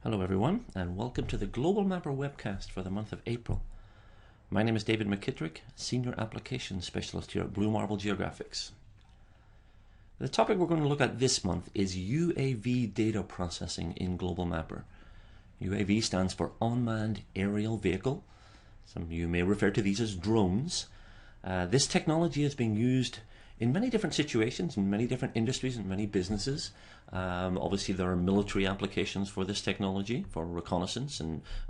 Hello everyone, and welcome to the Global Mapper webcast for the month of April. My name is David McKittrick, Senior Applications Specialist here at Blue Marble Geographics. The topic we're going to look at this month is UAV data processing in Global Mapper. UAV stands for Unmanned Aerial Vehicle. Some of you may refer to these as drones. This technology is being used in many different situations, in many different industries, and many businesses. Obviously, there are military applications for this technology, for reconnaissance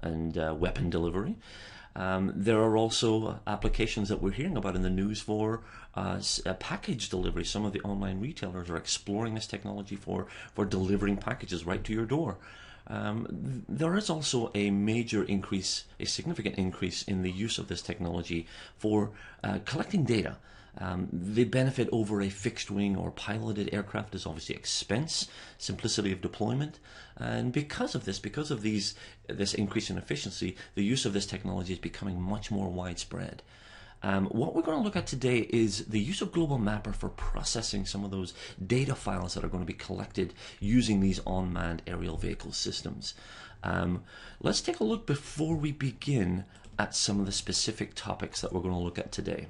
and weapon delivery. There are also applications that we're hearing about in the news for package delivery. Some of the online retailers are exploring this technology for delivering packages right to your door. There is also a major increase, a significant increase in the use of this technology for collecting data. The benefit over a fixed wing or piloted aircraft is obviously expense, simplicity of deployment, and because of this increase in efficiency, the use of this technology is becoming much more widespread. What we're going to look at today is the use of Global Mapper for processing some of those data files that are going to be collected using these unmanned aerial vehicle systems. Let's take a look before we begin at some of the specific topics that we're going to look at today.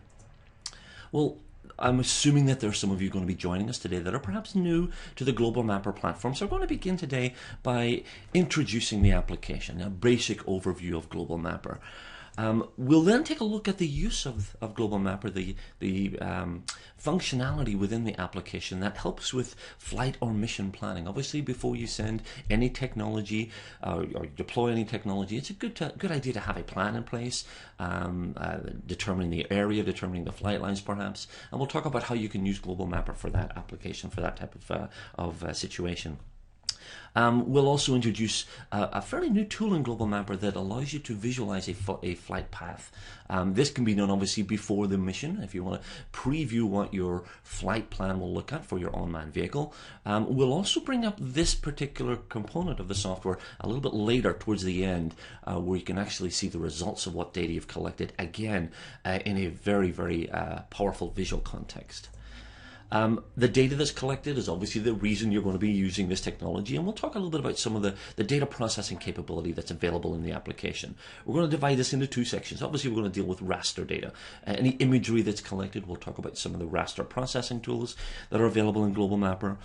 Well, I'm assuming that there are some of you going to be joining us today that are perhaps new to the Global Mapper platform. So we're going to begin today by introducing the application, a basic overview of Global Mapper. We'll then take a look at the use of Global Mapper, the functionality within the application that helps with flight or mission planning. Obviously, before you send any technology or deploy any technology, it's a good idea to have a plan in place, determining the area, determining the flight lines perhaps, and we'll talk about how you can use Global Mapper for that application, for that type of situation. We'll also introduce a fairly new tool in Global Mapper that allows you to visualize a flight path. This can be done obviously before the mission if you want to preview what your flight plan will look at for your unmanned vehicle. We'll also bring up this particular component of the software a little bit later towards the end where you can actually see the results of what data you've collected, again in a very, very powerful visual context. The data that's collected is obviously the reason you're going to be using this technology, and we'll talk a little bit about some of the data processing capability that's available in the application. We're going to divide this into two sections. Obviously, we're going to deal with raster data. Any imagery that's collected, we'll talk about some of the raster processing tools that are available in Global Mapper.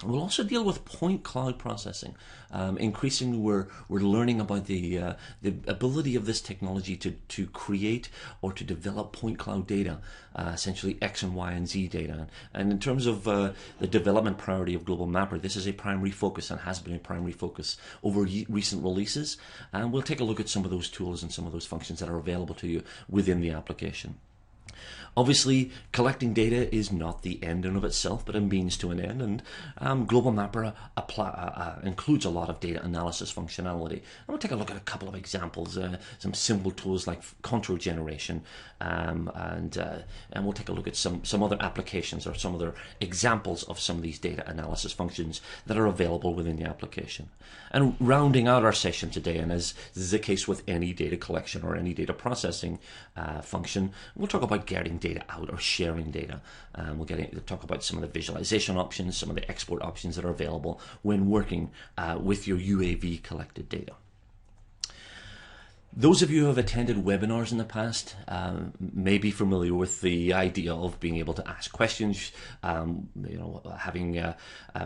We'll also deal with point cloud processing. Increasingly, we're learning about the ability of this technology to create or to develop point cloud data, essentially X and Y and Z data. And in terms of the development priority of Global Mapper, this is a primary focus and has been a primary focus over recent releases. And we'll take a look at some of those tools and some of those functions that are available to you within the application. Obviously, collecting data is not the end in of itself, but a means to an end, and Global Mapper includes a lot of data analysis functionality. And we'll take a look at a couple of examples, some simple tools like contour generation, and we'll take a look at some other applications or some other examples of some of these data analysis functions that are available within the application. And rounding out our session today, and as is the case with any data collection or any data processing function, we'll talk about getting data out or sharing data. We'll talk about some of the visualization options, some of the export options that are available when working with your UAV collected data. Those of you who have attended webinars in the past may be familiar with the idea of being able to ask questions, having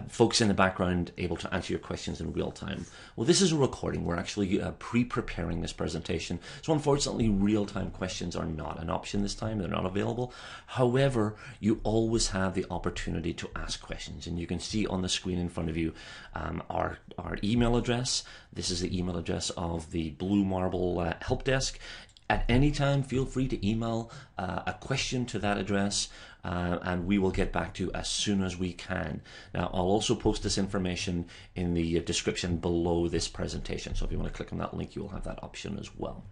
folks in the background able to answer your questions in real time. Well, this is a recording. We're actually pre-preparing this presentation. So unfortunately, real-time questions are not an option this time. They're not available. However, you always have the opportunity to ask questions. And you can see on the screen in front of you our email address. This is the email address of the Blue Marble help desk. At any time, feel free to email a question to that address, and we will get back to you as soon as we can. Now, I'll also post this information in the description below this presentation, so if you want to click on that link, you will have that option as well.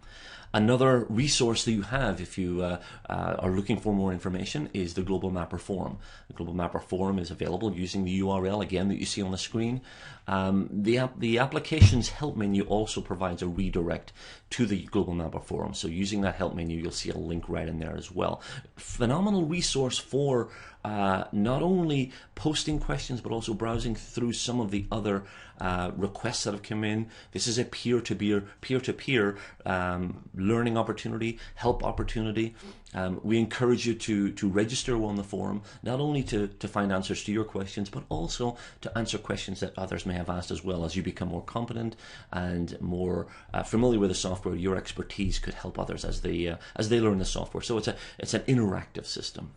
Another resource that you have if you are looking for more information is the Global Mapper Forum. The Global Mapper Forum is available using the URL again that you see on the screen. The application's help menu also provides a redirect to the Global Mapper Forum. So using that help menu, you'll see a link right in there as well. Phenomenal resource for not only posting questions but also browsing through some of the other requests that have come in. This is a peer-to-peer learning opportunity, help opportunity. We encourage you to register on the forum, not only to find answers to your questions, but also to answer questions that others may have asked as well. As you become more competent and more familiar with the software, your expertise could help others as they learn the software. So it's an interactive system.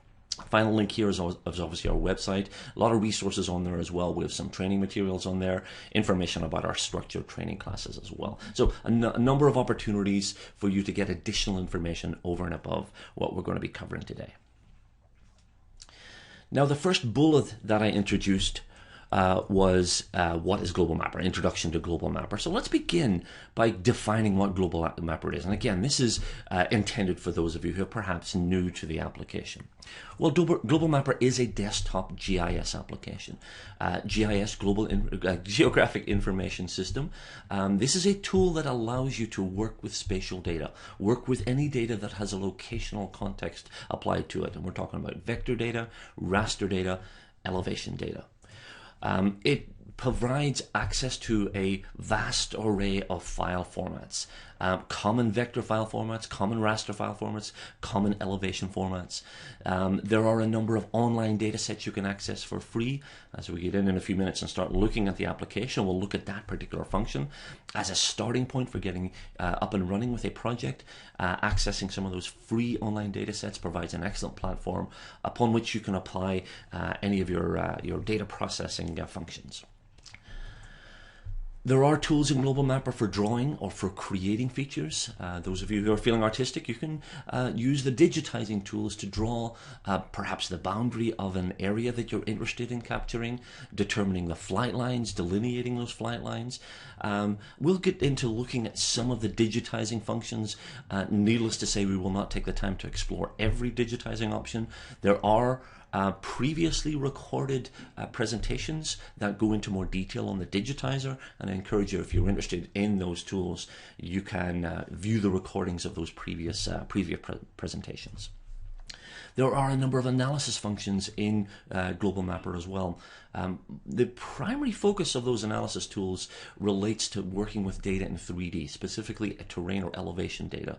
Final link here is obviously our website. A lot of resources on there as well. We have some training materials on there, information about our structured training classes as well. So a number of opportunities for you to get additional information over and above what we're going to be covering today. Now, the first bullet that I introduced was what is Global Mapper, introduction to Global Mapper. So let's begin by defining what Global Mapper is. And again, this is intended for those of you who are perhaps new to the application. Well, Global Mapper is a desktop GIS application. GIS, Geographic Information System. This is a tool that allows you to work with spatial data, work with any data that has a locational context applied to it. And we're talking about vector data, raster data, elevation data. It provides access to a vast array of file formats, common vector file formats, common raster file formats, common elevation formats. There are a number of online data sets you can access for free. As we get in a few minutes and start looking at the application, we'll look at that particular function as a starting point for getting up and running with a project. Accessing some of those free online data sets provides an excellent platform upon which you can apply any of your data processing functions. There are tools in Global Mapper for drawing or for creating features. Those of you who are feeling artistic, you can use the digitizing tools to draw perhaps the boundary of an area that you're interested in capturing, determining the flight lines, delineating those flight lines. We'll get into looking at some of the digitizing functions. Needless to say, we will not take the time to explore every digitizing option. There are previously recorded presentations that go into more detail on the digitizer, and I encourage you, if you're interested in those tools, you can view the recordings of those previous presentations. There are a number of analysis functions in Global Mapper as well. The primary focus of those analysis tools relates to working with data in 3D, specifically terrain or elevation data.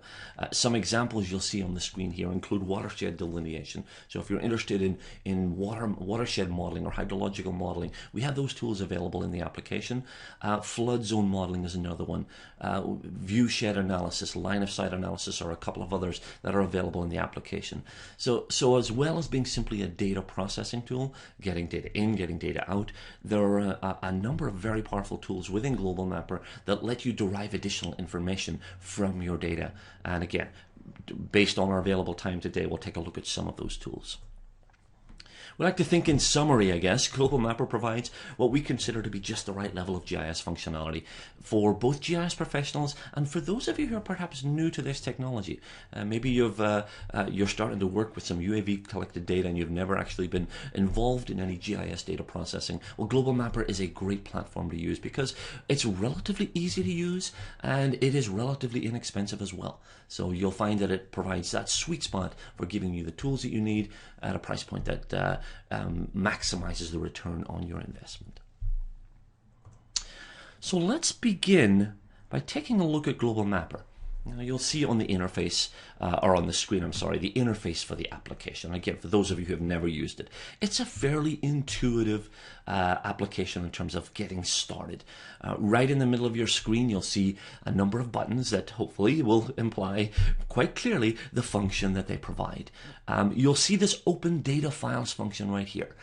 Some examples you'll see on the screen here include watershed delineation. So if you're interested in watershed modeling or hydrological modeling, we have those tools available in the application. Flood zone modeling is another one. View shed analysis, line of sight analysis are a couple of others that are available in the application. So as well as being simply a data processing tool, getting data in, getting data out, there are a number of very powerful tools within Global Mapper that let you derive additional information from your data. And again, based on our available time today, we'll take a look at some of those tools. We like to think in summary, I guess, Global Mapper provides what we consider to be just the right level of GIS functionality for both GIS professionals and for those of you who are perhaps new to this technology. Maybe you're starting to work with some UAV collected data and you've never actually been involved in any GIS data processing. Well, Global Mapper is a great platform to use because it's relatively easy to use and it is relatively inexpensive as well. So you'll find that it provides that sweet spot for giving you the tools that you need at a price point that maximizes the return on your investment. So let's begin by taking a look at Global Mapper. Now you'll see on the interface, or on the screen, I'm sorry, the interface for the application. Again, for those of you who have never used it, it's a fairly intuitive application in terms of getting started. Right in the middle of your screen, you'll see a number of buttons that hopefully will imply quite clearly the function that they provide. You'll see this Open Data Files function right here.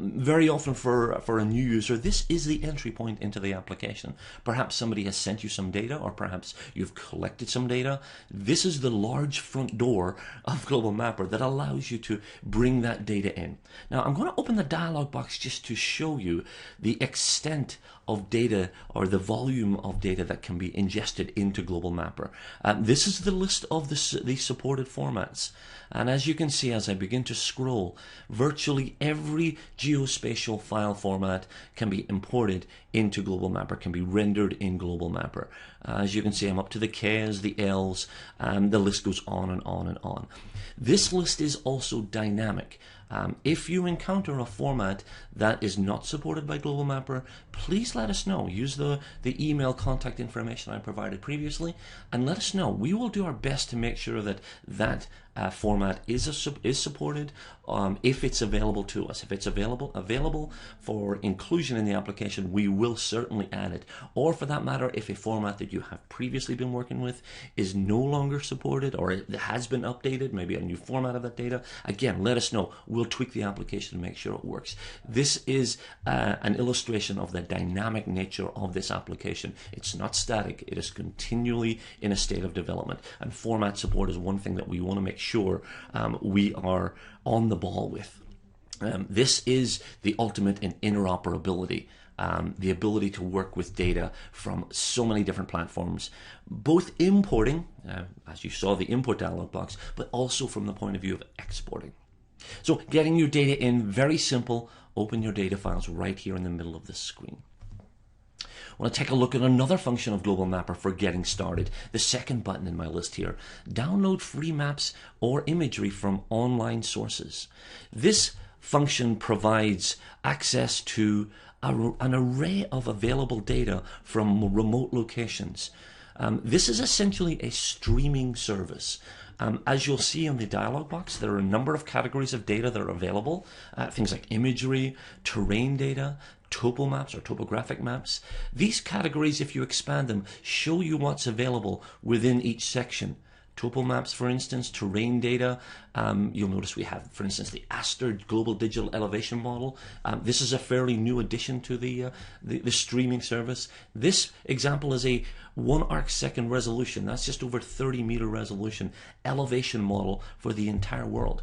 Very often for a new user, this is the entry point into the application. Perhaps somebody has sent you some data, or perhaps you've collected some data. This is the large front door of Global Mapper that allows you to bring that data in. Now, I'm going to open the dialog box just to show you the extent of data, or the volume of data that can be ingested into Global Mapper. This is the list of the supported formats. And as you can see, as I begin to scroll, virtually every geospatial file format can be imported into Global Mapper, can be rendered in Global Mapper. As you can see, I'm up to the Ks, the Ls, and the list goes on and on and on. This list is also dynamic. If you encounter a format that is not supported by Global Mapper, please let us know. Use the email contact information I provided previously and let us know. We will do our best to make sure that format is supported if it's available to us. If it's available for inclusion in the application, we will certainly add it. Or for that matter, if a format that you have previously been working with is no longer supported or it has been updated, maybe a new format of that data, again, let us know. We'll tweak the application to make sure it works. This is an illustration of the dynamic nature of this application. It's not static. It is continually in a state of development. And format support is one thing that we want to make sure we are on the ball with. This is the ultimate in interoperability. The ability to work with data from so many different platforms, both importing, as you saw the import dialog box, but also from the point of view of exporting. So getting your data in, very simple. Open your data files right here in the middle of the screen. I want to take a look at another function of Global Mapper for getting started. The second button in my list here. Download free maps or imagery from online sources. This function provides access to an array of available data from remote locations. This is essentially a streaming service. As you'll see in the dialog box, there are a number of categories of data that are available. Things like imagery, terrain data, topo maps or topographic maps. These categories, if you expand them, show you what's available within each section. Topo maps, for instance, terrain data. You'll notice we have, for instance, the Aster Global Digital Elevation Model. This is a fairly new addition to the streaming service. This example is a 1 arc-second resolution. That's just over 30-meter resolution elevation model for the entire world.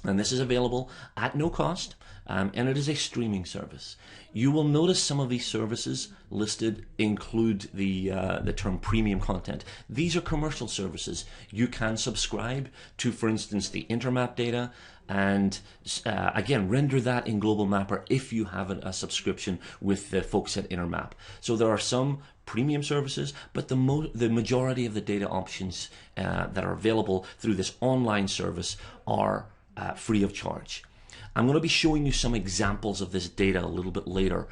And this is available at no cost, and it is a streaming service. You will notice some of these services listed include the term premium content. These are commercial services. You can subscribe to, for instance, the Intermap data, and again, render that in Global Mapper if you have a subscription with the folks at Intermap. So there are some premium services, but the majority of the data options that are available through this online service are free of charge. I'm going to be showing you some examples of this data a little bit later.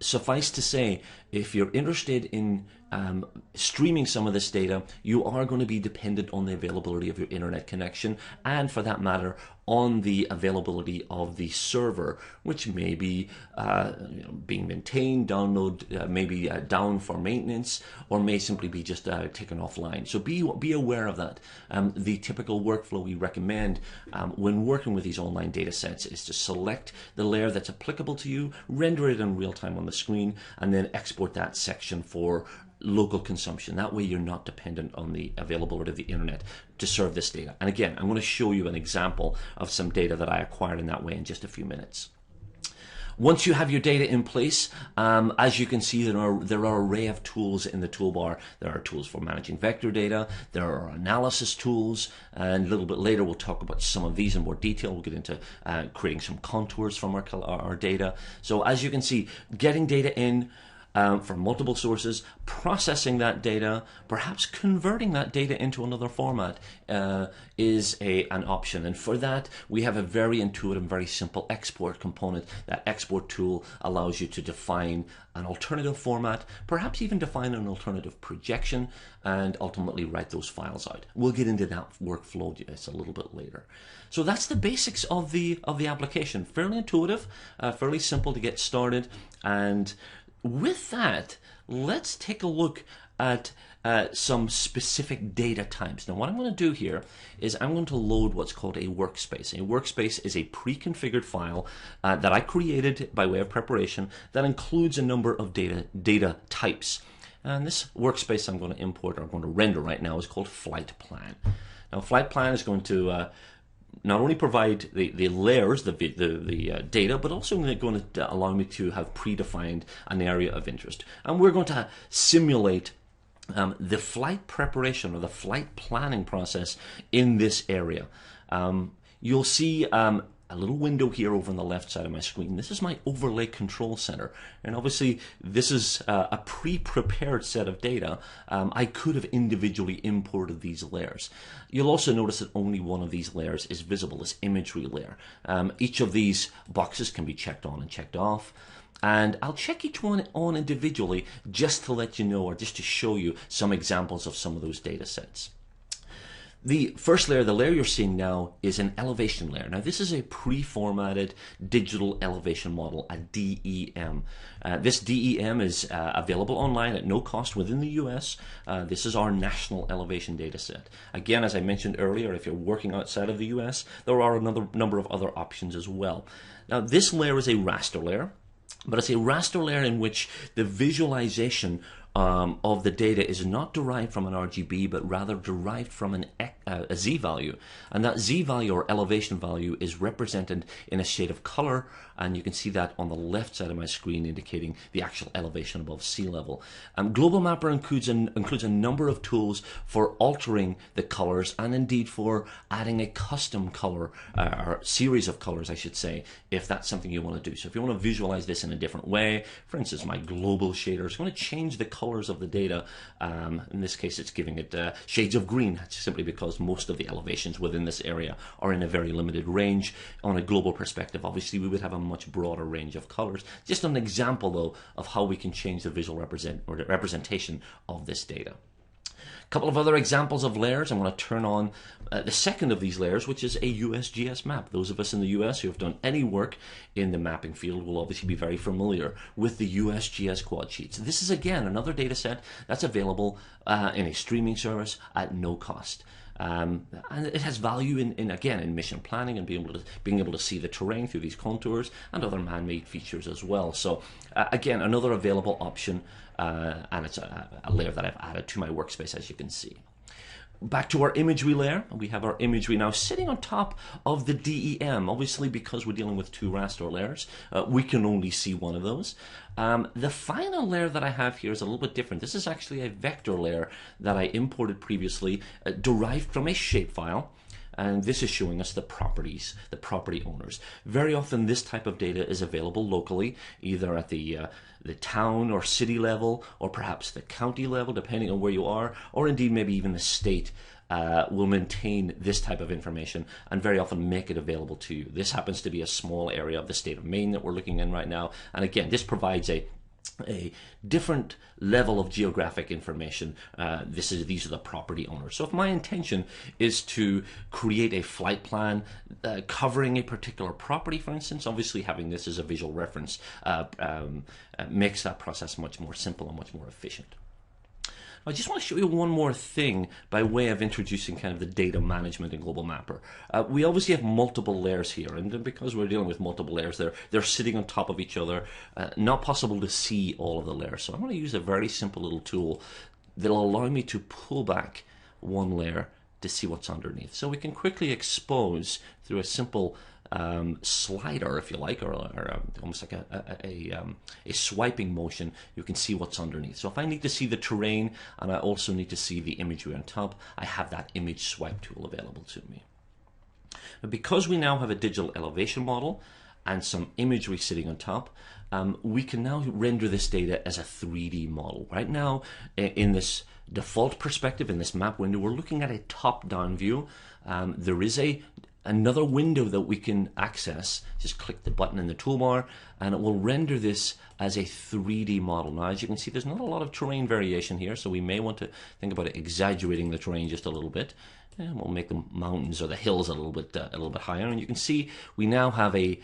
Suffice to say, if you're interested in streaming some of this data, you are going to be dependent on the availability of your internet connection, and for that matter, on the availability of the server, which may be being maintained, maybe down for maintenance, or may simply be just taken offline. So be aware of that. The typical workflow we recommend when working with these online data sets is to select the layer that's applicable to you, render it in real time on the screen, and then export that section for local consumption. That way you're not dependent on the availability of the internet to serve this data. And again, I'm going to show you an example of some data that I acquired in that way in just a few minutes. Once you have your data in place, as you can see, there are an array of tools in the toolbar. There are tools for managing vector data, there are analysis tools, and a little bit later we'll talk about some of these in more detail. We'll get into creating some contours from our data. So as you can see, getting data in from multiple sources, processing that data, perhaps converting that data into another format is an option. And for that, we have a very intuitive, very simple export component. That export tool allows you to define an alternative format, perhaps even define an alternative projection, and ultimately write those files out. We'll get into that workflow just a little bit later. So that's the basics of the application. Fairly intuitive, fairly simple to get started, and with that, let's take a look at some specific data types. Now, what I'm going to do here is I'm going to load what's called a workspace. A workspace is a pre-configured file that I created by way of preparation that includes a number of data types. And this workspace I'm going to import, or I'm going to render right now, is called Flight Plan. Now, Flight Plan is going to not only provide the layers, the data, but also going to allow me to have predefined an area of interest. And we're going to simulate the flight preparation or the flight planning process in this area. You'll see a little window here over on the left side of my screen. This is my overlay control center, and obviously this is a pre-prepared set of data. I could have individually imported these layers. You'll also notice that only one of these layers is visible, this imagery layer. Each of these boxes can be checked on and checked off. And I'll check each one on individually just to let you know, or just to show you some examples of some of those data sets. The first layer, the layer you're seeing now, is an elevation layer. Now this is a pre-formatted digital elevation model, a DEM. This DEM is available online at no cost within the US. This is our national elevation data set. Again, as I mentioned earlier, if you're working outside of the US, there are another number of other options as well. Now this layer is a raster layer, but it's a raster layer in which the visualization of the data is not derived from an RGB, but rather derived from a Z value. And that Z value, or elevation value, is represented in a shade of color, and you can see that on the left side of my screen, indicating the actual elevation above sea level. Global Mapper includes a number of tools for altering the colors, and indeed for adding a custom color, or series of colors, I should say, if that's something you want to do. So if you want to visualize this in a different way, for instance, my global shader is going to change the colors of the data. In this case, it's giving it shades of green, simply because most of the elevations within this area are in a very limited range. On a global perspective, obviously, we would have a much broader range of colors. Just an example, though, of how we can change the visual representation of this data. A couple of other examples of layers. I'm going to turn on the second of these layers, which is a USGS map. Those of us in the US who have done any work in the mapping field will obviously be very familiar with the USGS quad sheets. This is, again, another data set that's available in a streaming service at no cost. And it has value in mission planning and being able to see the terrain through these contours and other man-made features as well. So again, another available option, and it's a layer that I've added to my workspace, as you can see. Back to our imagery layer, we have our imagery now sitting on top of the DEM. Obviously, because we're dealing with two raster layers, we can only see one of those. The final layer that I have here is a little bit different. This is actually a vector layer that I imported previously, derived from a shapefile. And this is showing us the properties, the property owners. Very often this type of data is available locally, either at the town or city level, or perhaps the county level, depending on where you are, or indeed maybe even the state will maintain this type of information and very often make it available to you. This happens to be a small area of the state of Maine that we're looking in right now. And again, this provides a different level of geographic information. These are the property owners. So if my intention is to create a flight plan covering a particular property, for instance, obviously having this as a visual reference makes that process much more simple and much more efficient. I just want to show you one more thing by way of introducing kind of the data management in Global Mapper. We obviously have multiple layers here, and because we're dealing with multiple layers, they're sitting on top of each other, not possible to see all of the layers. So I'm going to use a very simple little tool that'll allow me to pull back one layer to see what's underneath. So we can quickly expose through a simple slider, if you like, or almost like a swiping motion. You can see what's underneath. So if I need to see the terrain and I also need to see the imagery on top, I have that image swipe tool available to me. But because we now have a digital elevation model and some imagery sitting on top, we can now render this data as a 3D model. Right now, in this default perspective, in this map window, we're looking at a top-down view. There is another window that we can access. Just click the button in the toolbar and it will render this as a 3D model. Now, as you can see, there's not a lot of terrain variation here, so we may want to think about exaggerating the terrain just a little bit. And we'll make the mountains or the hills a little bit higher, and you can see we now have a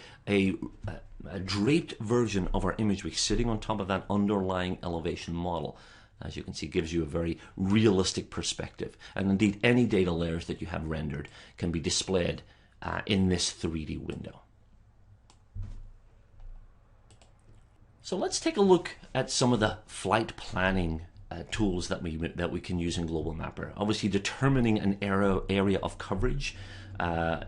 draped version of our imagery sitting on top of that underlying elevation model. As you can see, gives you a very realistic perspective. And indeed, any data layers that you have rendered can be displayed in this 3D window. So let's take a look at some of the flight planning tools that we can use in Global Mapper. Obviously, determining an area of coverage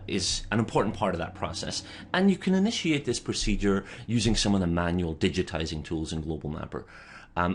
is an important part of that process. And you can initiate this procedure using some of the manual digitizing tools in Global Mapper.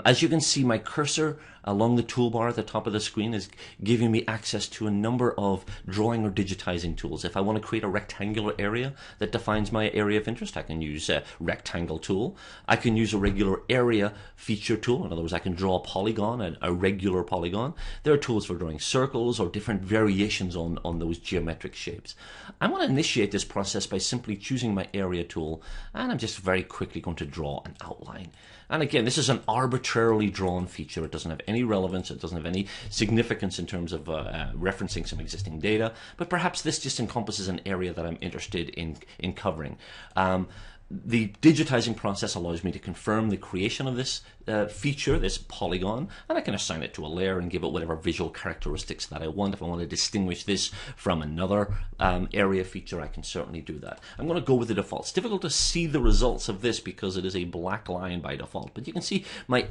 As you can see, my cursor along the toolbar at the top of the screen is giving me access to a number of drawing or digitizing tools. If I want to create a rectangular area that defines my area of interest, I can use a rectangle tool. I can use a regular area feature tool. In other words, I can draw a polygon, a regular polygon. There are tools for drawing circles or different variations on those geometric shapes. I want to initiate this process by simply choosing my area tool, and I'm just very quickly going to draw an outline. And again, this is an arbitrarily drawn feature. It doesn't have any relevance. It doesn't have any significance in terms of referencing some existing data. But perhaps this just encompasses an area that I'm interested in covering. The digitizing process allows me to confirm the creation of this feature, this polygon, and I can assign it to a layer and give it whatever visual characteristics that I want. If I want to distinguish this from another area feature, I can certainly do that. I'm going to go with the default. It's difficult to see the results of this because it is a black line by default, but you can see my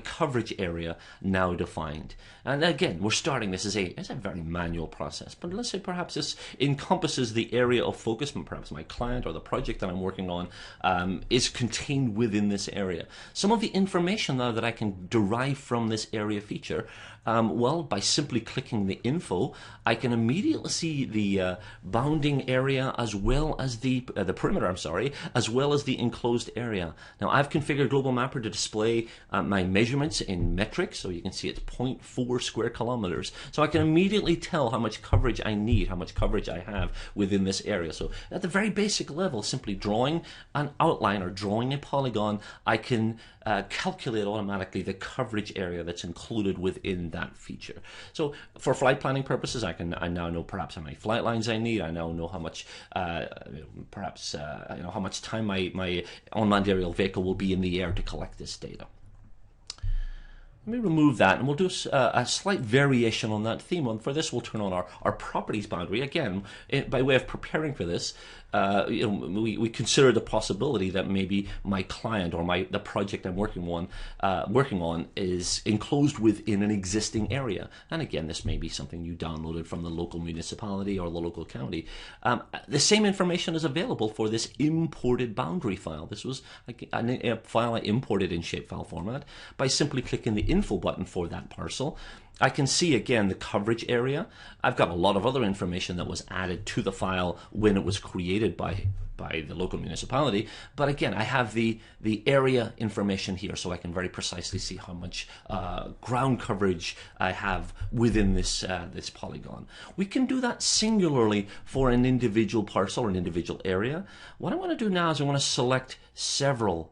coverage area now defined. And again, we're starting this as a very manual process, but let's say perhaps this encompasses the area of focus, perhaps my client or the project that I'm working on is contained within this area. Some of the information now that I can derive from this area feature, well, by simply clicking the info, I can immediately see the bounding area as well as the perimeter, as well as the enclosed area. Now, I've configured Global Mapper to display my measurements in metric, so you can see it's 0.4 square kilometers. So I can immediately tell how much coverage I need, how much coverage I have within this area. So at the very basic level, simply drawing an outline or drawing a polygon, I can calculate automatically the coverage area that's included within that feature. So for flight planning purposes, I now know perhaps how many flight lines I need. I now know how much how much time my unmanned aerial vehicle will be in the air to collect this data. Let me remove that, and we'll do a slight variation on that theme. And for this, we'll turn on our properties boundary. Again, by way of preparing for this, we consider the possibility that maybe my client or the project I'm working on is enclosed within an existing area. And again, this may be something you downloaded from the local municipality or the local county. The same information is available for this imported boundary file. This was a file I imported in shapefile format. By simply clicking the info button for that parcel, I can see again the coverage area. I've got a lot of other information that was added to the file when it was created by the local municipality, but again, I have the area information here, so I can very precisely see how much ground coverage I have within this polygon. We can do that singularly for an individual parcel or an individual area. What I want to do now is I want to select several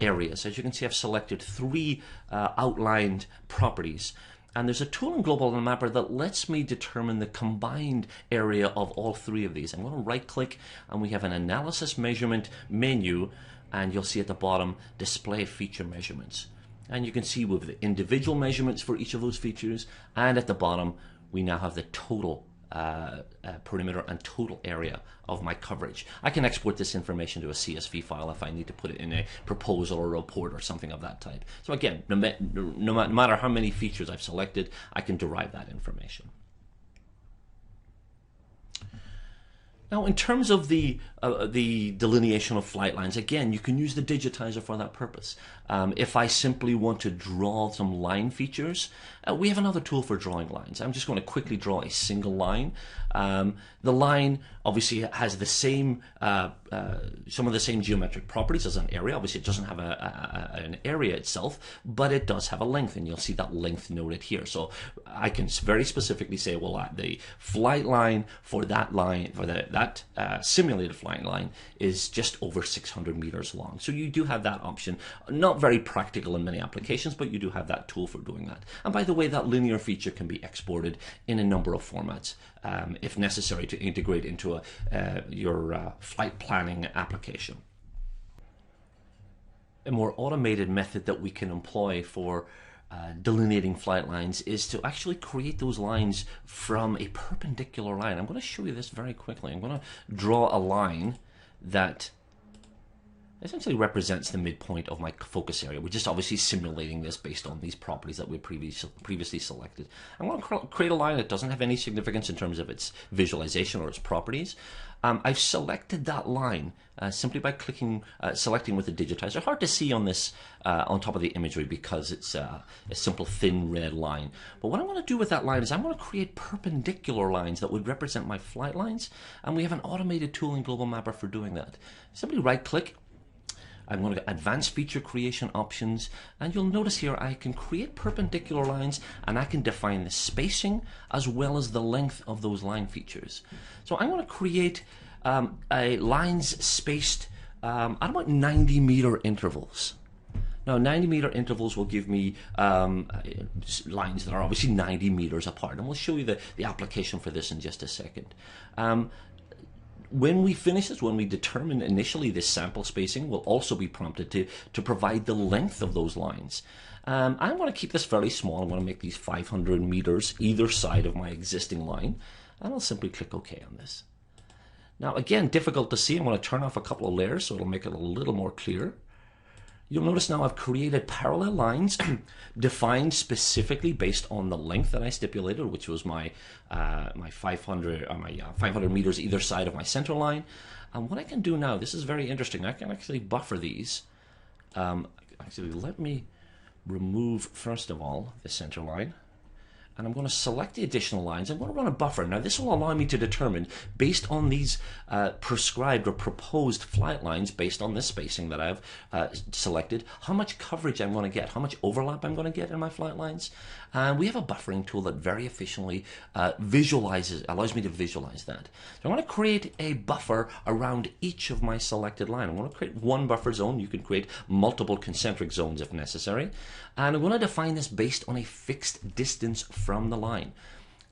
areas. As you can see, I've selected 3 outlined properties. And there's a tool in Global Mapper that lets me determine the combined area of all 3 of these. I'm going to right click, and we have an analysis measurement menu, and you'll see at the bottom display feature measurements. And you can see with the individual measurements for each of those features, and at the bottom we now have the total perimeter and total area of my coverage. I can export this information to a CSV file if I need to put it in a proposal or a report or something of that type. So again, no matter how many features I've selected, I can derive that information. Now, in terms of the delineation of flight lines, again, you can use the digitizer for that purpose. If I simply want to draw some line features, we have another tool for drawing lines. I'm just going to quickly draw a single line. The line obviously has the same, some of the same geometric properties as an area. Obviously, it doesn't have an area itself, but it does have a length, and you'll see that length noted here. So I can very specifically say, well, the flight line for that line, for that simulated flying line, is just over 600 meters long. So you do have that option. Not very practical in many applications, but you do have that tool for doing that. And by the way, that linear feature can be exported in a number of formats if necessary to integrate into your flight planning application. A more automated method that we can employ for delineating flight lines is to actually create those lines from a perpendicular line. I'm going to show you this very quickly. I'm going to draw a line that essentially represents the midpoint of my focus area. We're just obviously simulating this based on these properties that we previously selected. I'm going to create a line that doesn't have any significance in terms of its visualization or its properties. I've selected that line simply by clicking, selecting with the digitizer. Hard to see on this, on top of the imagery because it's a simple thin red line. But what I'm going to do with that line is I'm going to create perpendicular lines that would represent my flight lines, and we have an automated tool in Global Mapper for doing that. Simply right-click. I'm going to go Advanced Feature Creation Options, and you'll notice here I can create perpendicular lines, and I can define the spacing as well as the length of those line features. So I'm going to create lines spaced at about 90-meter intervals. Now, 90-meter intervals will give me lines that are obviously 90 meters apart, and we'll show you the application for this in just a second. When we finish this, when we determine initially this sample spacing, we'll also be prompted to provide the length of those lines. I'm going to keep this fairly small. I'm going to make these 500 meters either side of my existing line, and I'll simply click OK on this. Now, again, difficult to see. I'm going to turn off a couple of layers so it'll make it a little more clear. You'll notice now I've created parallel lines defined specifically based on the length that I stipulated, which was my 500 meters either side of my center line. And what I can do now, this is very interesting. I can actually buffer these. Actually, let me remove first of all the center line. And I'm going to select the additional lines. I'm going to run a buffer. Now, this will allow me to determine, based on these prescribed or proposed flight lines, based on this spacing that I've selected, how much coverage I'm going to get, how much overlap I'm going to get in my flight lines. And we have a buffering tool that very efficiently allows me to visualize that. So I'm going to create a buffer around each of my selected line. I'm going to create one buffer zone. You can create multiple concentric zones if necessary. And I'm going to define this based on a fixed distance from the line.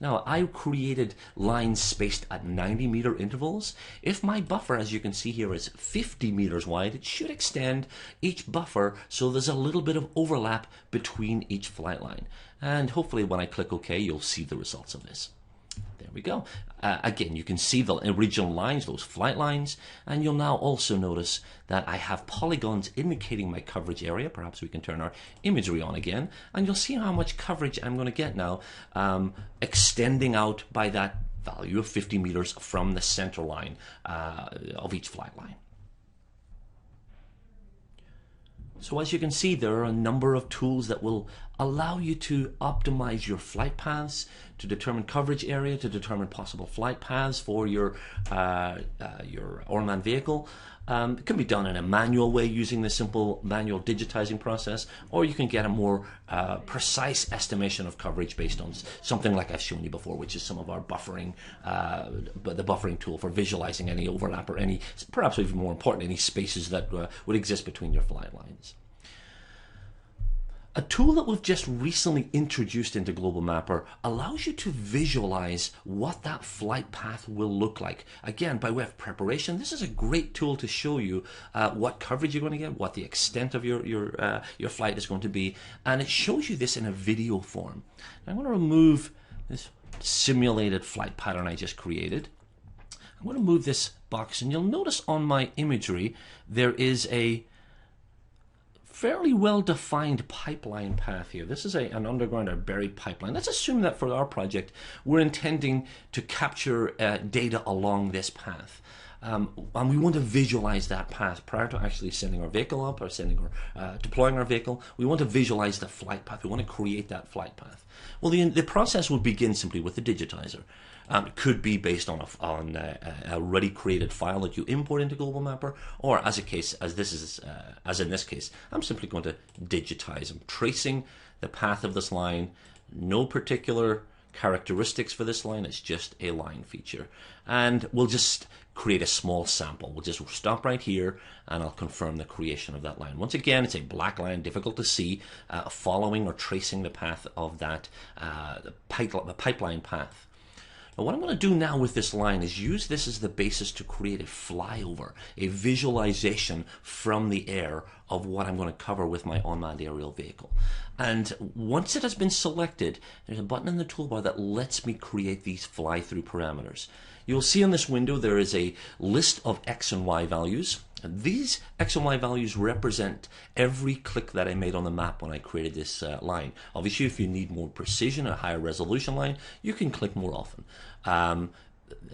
Now, I created lines spaced at 90-meter intervals. If my buffer, as you can see here, is 50 meters wide, it should extend each buffer so there's a little bit of overlap between each flight line. And hopefully when I click OK, you'll see the results of this. There we go. Again, you can see the original lines, those flight lines, and you'll now also notice that I have polygons indicating my coverage area. Perhaps we can turn our imagery on again, and you'll see how much coverage I'm going to get now, extending out by that value of 50 meters from the center line of each flight line. So as you can see, there are a number of tools that will allow you to optimize your flight paths, to determine coverage area, to determine possible flight paths for your unmanned vehicle. It can be done in a manual way using the simple manual digitizing process, or you can get a more precise estimation of coverage based on something like I've shown you before, which is some of our buffering, the buffering tool for visualizing any overlap or any, perhaps even more important, any spaces that would exist between your flight lines. A tool that we've just recently introduced into Global Mapper allows you to visualize what that flight path will look like. Again, by way of preparation, this is a great tool to show you what coverage you're going to get, what the extent of your flight is going to be, and it shows you this in a video form. Now, I'm going to remove this simulated flight pattern I just created. I'm going to move this box, and you'll notice on my imagery there is a fairly well-defined pipeline path here. This is an underground or buried pipeline. Let's assume that for our project, we're intending to capture data along this path. And we want to visualize that path prior to actually sending our vehicle up or deploying our vehicle. We want to visualize the flight path. We want to create that flight path. Well, the process will begin simply with the digitizer. It could be based on a already created file that you import into Global Mapper, or as in this case, I'm simply going to digitize. I'm tracing the path of this line. No particular characteristics for this line. It's just a line feature, and we'll just create a small sample. We'll just stop right here, and I'll confirm the creation of that line. Once again, it's a black line, difficult to see, following or tracing the path of that the pipeline path. Now, what I'm going to do now with this line is use this as the basis to create a flyover, a visualization from the air of what I'm going to cover with my unmanned aerial vehicle. And once it has been selected, there's a button in the toolbar that lets me create these fly-through parameters. You'll see in this window there is a list of X and Y values. These X and Y values represent every click that I made on the map when I created this line. Obviously, if you need more precision, a higher resolution line, you can click more often.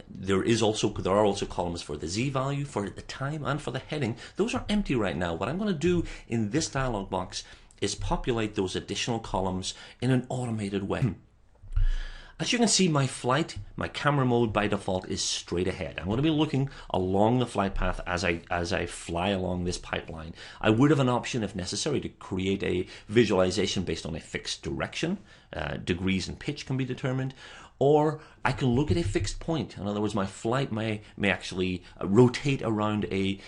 There are also columns for the Z value, for the time, and for the heading. Those are empty right now. What I'm going to do in this dialog box is populate those additional columns in an automated way. As you can see, my camera mode by default is straight ahead. I'm going to be looking along the flight path as I fly along this pipeline. I would have an option, if necessary, to create a visualization based on a fixed direction. Degrees and pitch can be determined. Or I can look at a fixed point. In other words, my flight may actually rotate around a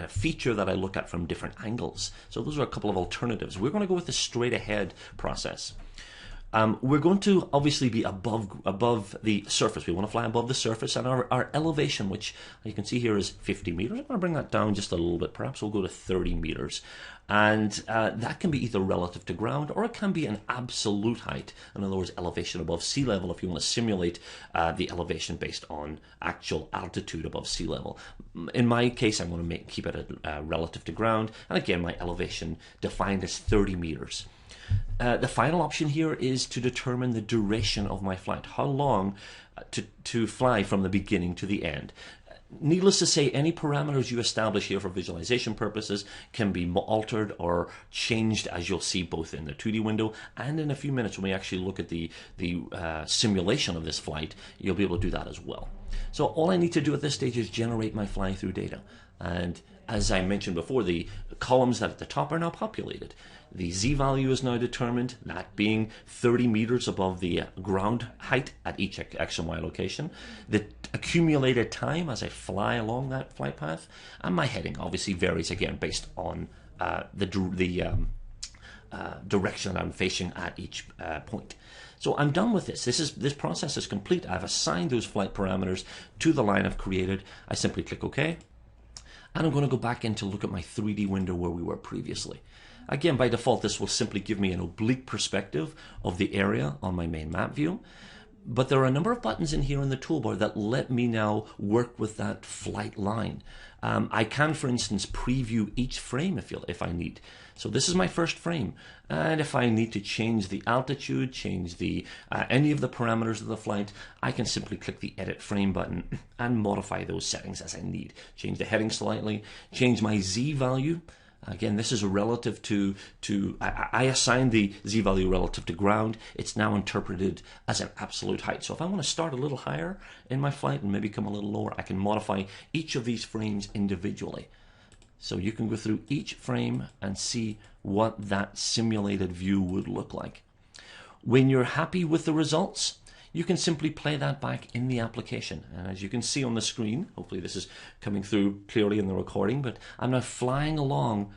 feature that I look at from different angles. So those are a couple of alternatives. We're going to go with the straight ahead process. We're going to obviously be above the surface. We want to fly above the surface, and our elevation, which you can see here, is 50 meters. I'm going to bring that down just a little bit. Perhaps we'll go to 30 meters. And that can be either relative to ground, or it can be an absolute height. In other words, elevation above sea level, if you want to simulate the elevation based on actual altitude above sea level. In my case, I'm going to keep it relative to ground. And again, my elevation defined as 30 meters. The final option here is to determine the duration of my flight, how long to fly from the beginning to the end. Needless to say, any parameters you establish here for visualization purposes can be altered or changed, as you'll see both in the 2D window and in a few minutes when we actually look at the simulation of this flight. You'll be able to do that as well. So all I need to do at this stage is generate my fly-through data. And as I mentioned before, the columns at the top are now populated. The Z value is now determined, that being 30 meters above the ground height at each X and Y location. The accumulated time as I fly along that flight path, and my heading obviously varies again based on the direction that I'm facing at each point. So I'm done with this. This process is complete. I've assigned those flight parameters to the line I've created. I simply click OK. And I'm going to go back in to look at my 3D window where we were previously. Again, by default, this will simply give me an oblique perspective of the area on my main map view. But there are a number of buttons in here in the toolbar that let me now work with that flight line. I can, for instance, preview each frame if I need. So this is my first frame, and if I need to change the altitude, change any of the parameters of the flight, I can simply click the Edit Frame button and modify those settings as I need. Change the heading slightly, change my Z value. Again, this is relative to I assigned the Z value relative to ground. It's now interpreted as an absolute height. So if I want to start a little higher in my flight and maybe come a little lower, I can modify each of these frames individually. So you can go through each frame and see what that simulated view would look like. When you're happy with the results, you can simply play that back in the application. And as you can see on the screen, hopefully this is coming through clearly in the recording, but I'm now flying along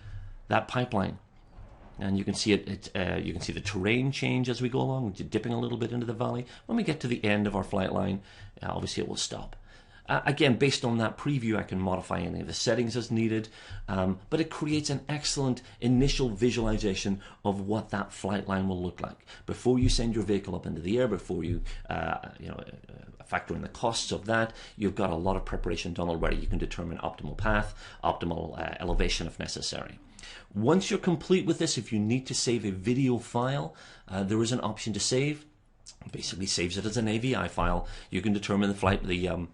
that pipeline. And you can see you can see the terrain change as we go along, dipping a little bit into the valley. When we get to the end of our flight line, obviously it will stop. Again, based on that preview, I can modify any of the settings as needed, but it creates an excellent initial visualization of what that flight line will look like. Before you send your vehicle up into the air, before you factor in the costs of that, you've got a lot of preparation done already. You can determine optimal path, optimal elevation if necessary. Once you're complete with this, if you need to save a video file, there is an option to save. Basically saves it as an AVI file. You can determine the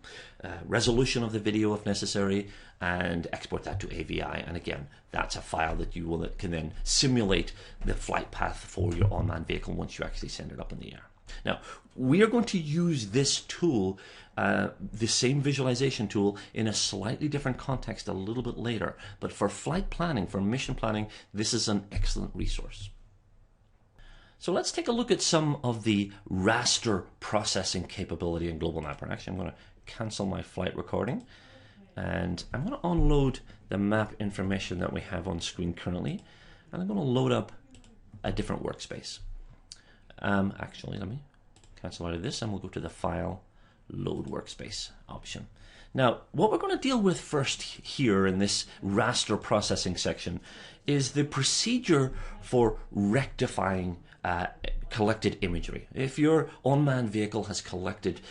resolution of the video if necessary and export that to AVI. And again, that's a file that can then simulate the flight path for your unmanned vehicle once you actually send it up in the air. Now, we are going to use this tool, the same visualization tool, in a slightly different context a little bit later. But for flight planning, for mission planning, this is an excellent resource. So let's take a look at some of the raster processing capability in Global Mapper. Actually, I'm going to cancel my flight recording, and I'm going to unload the map information that we have on screen currently, and I'm going to load up a different workspace. Actually, let me cancel out of this, and we'll go to the File, Load Workspace option. Now, what we're going to deal with first here in this raster processing section is the procedure for rectifying collected imagery. If your unmanned vehicle has collected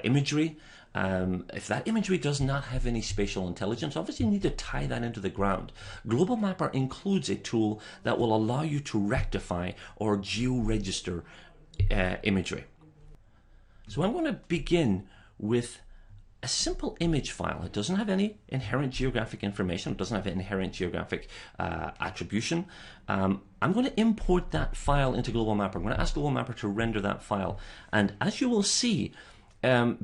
imagery, if that imagery does not have any spatial intelligence, obviously you need to tie that into the ground. Global Mapper includes a tool that will allow you to rectify or geo-register imagery. So I'm going to begin with a simple image file. It doesn't have any inherent geographic information. It doesn't have inherent geographic attribution. I'm going to import that file into Global Mapper. I'm going to ask Global Mapper to render that file. And as you will see,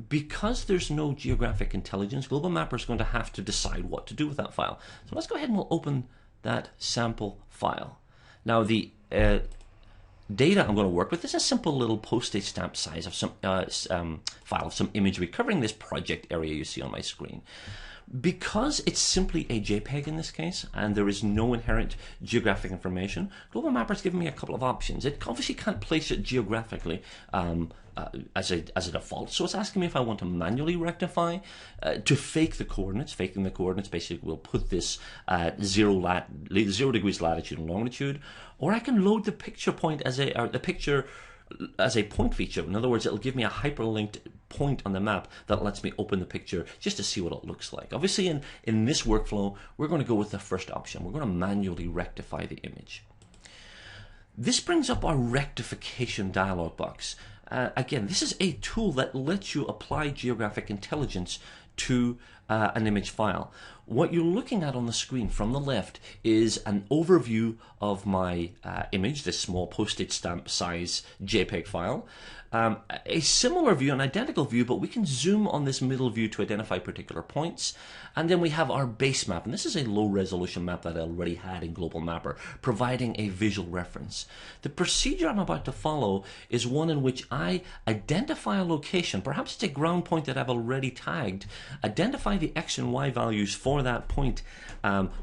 because there's no geographic intelligence, Global Mapper is going to have to decide what to do with that file. So let's go ahead and we'll open that sample file. Now the data I'm going to work with is a simple little postage stamp size of some file of some imagery covering this project area you see on my screen. Because it's simply a JPEG in this case, and there is no inherent geographic information, Global Mapper has given me a couple of options. It obviously can't place it geographically as a default, so it's asking me if I want to manually rectify to fake the coordinates. Faking the coordinates basically will put this at 0 degrees latitude and longitude, or I can load the picture point as a point feature. In other words, it'll give me a hyperlinked point on the map that lets me open the picture just to see what it looks like. Obviously, in this workflow, we're going to go with the first option. We're going to manually rectify the image. This brings up our rectification dialog box. Again, this is a tool that lets you apply geographic intelligence to an image file. What you're looking at on the screen from the left is an overview of my image, this small postage stamp size JPEG file. A similar view, an identical view, but we can zoom on this middle view to identify particular points. And then we have our base map, and this is a low resolution map that I already had in Global Mapper, providing a visual reference. The procedure I'm about to follow is one in which I identify a location, perhaps it's a ground point that I've already tagged, identify the X and Y values for that point,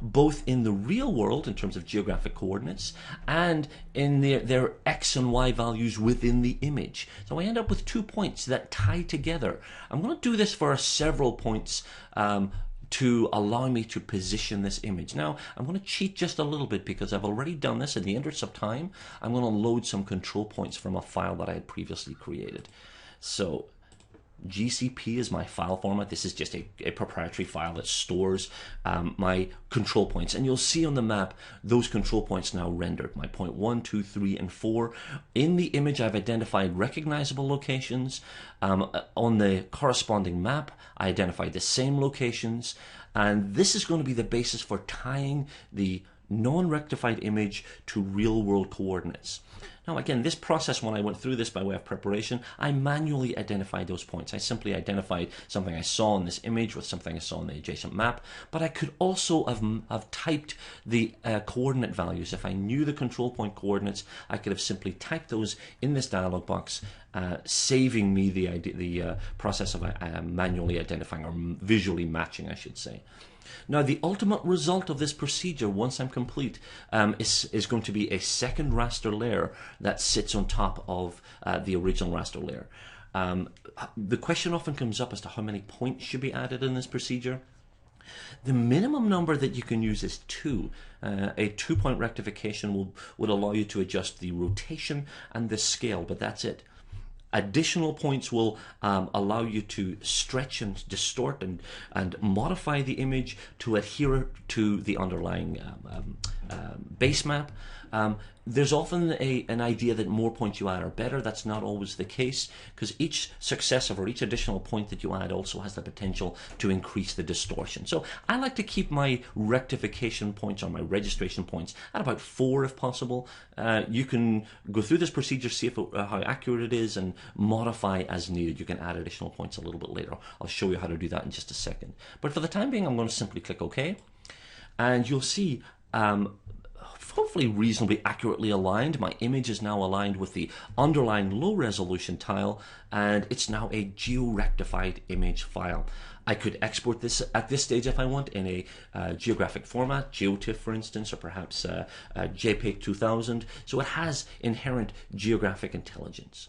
both in the real world in terms of geographic coordinates and in their X and Y values within the image. So I end up with 2 points that tie together. I'm going to do this for several points to allow me to position this image. Now, I'm going to cheat just a little bit because I've already done this. In the interest of time, I'm going to load some control points from a file that I had previously created. So GCP is my file format. This is just a proprietary file that stores my control points, and you'll see on the map those control points now rendered. My point 1, 2, 3, and 4. In the image, I've identified recognizable locations. On the corresponding map, I identified the same locations, and this is going to be the basis for tying the non-rectified image to real-world coordinates. Now again, this process, when I went through this by way of preparation, I manually identified those points. I simply identified something I saw in this image with something I saw in the adjacent map, but I could also have typed the coordinate values. If I knew the control point coordinates, I could have simply typed those in this dialog box, saving me the process of manually identifying, or visually matching, I should say. Now, the ultimate result of this procedure, once I'm complete, is going to be a second raster layer that sits on top of the original raster layer. The question often comes up as to how many points should be added in this procedure. The minimum number that you can use is 2. A 2-point rectification would allow you to adjust the rotation and the scale, but that's it. Additional points will allow you to stretch and distort and modify the image to adhere to the underlying base map. There's often an idea that more points you add are better. That's not always the case, because each successive or each additional point that you add also has the potential to increase the distortion. So I like to keep my rectification points or my registration points at about 4 if possible. You can go through this procedure, see how accurate it is, and modify as needed. You can add additional points a little bit later. I'll show you how to do that in just a second. But for the time being, I'm going to simply click OK, and you'll see hopefully reasonably accurately aligned. My image is now aligned with the underlying low resolution tile, and it's now a geo-rectified image file. I could export this at this stage if I want in a geographic format, GeoTIFF for instance, or perhaps JPEG 2000, so it has inherent geographic intelligence.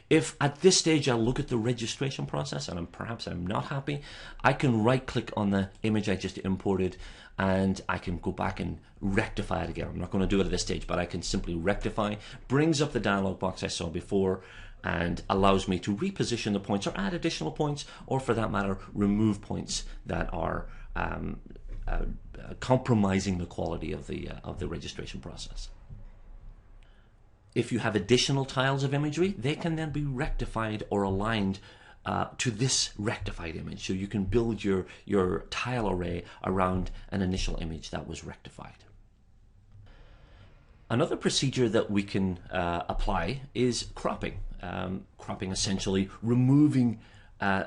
If at this stage I look at the registration process and perhaps I'm not happy, I can right click on the image I just imported and I can go back and rectify it again. I'm not going to do it at this stage, but I can simply rectify. Brings up the dialog box I saw before and allows me to reposition the points or add additional points, or for that matter remove points that are compromising the quality of the registration process. If you have additional tiles of imagery, they can then be rectified or aligned to this rectified image. So you can build your tile array around an initial image that was rectified. Another procedure that we can apply is cropping. Cropping essentially removing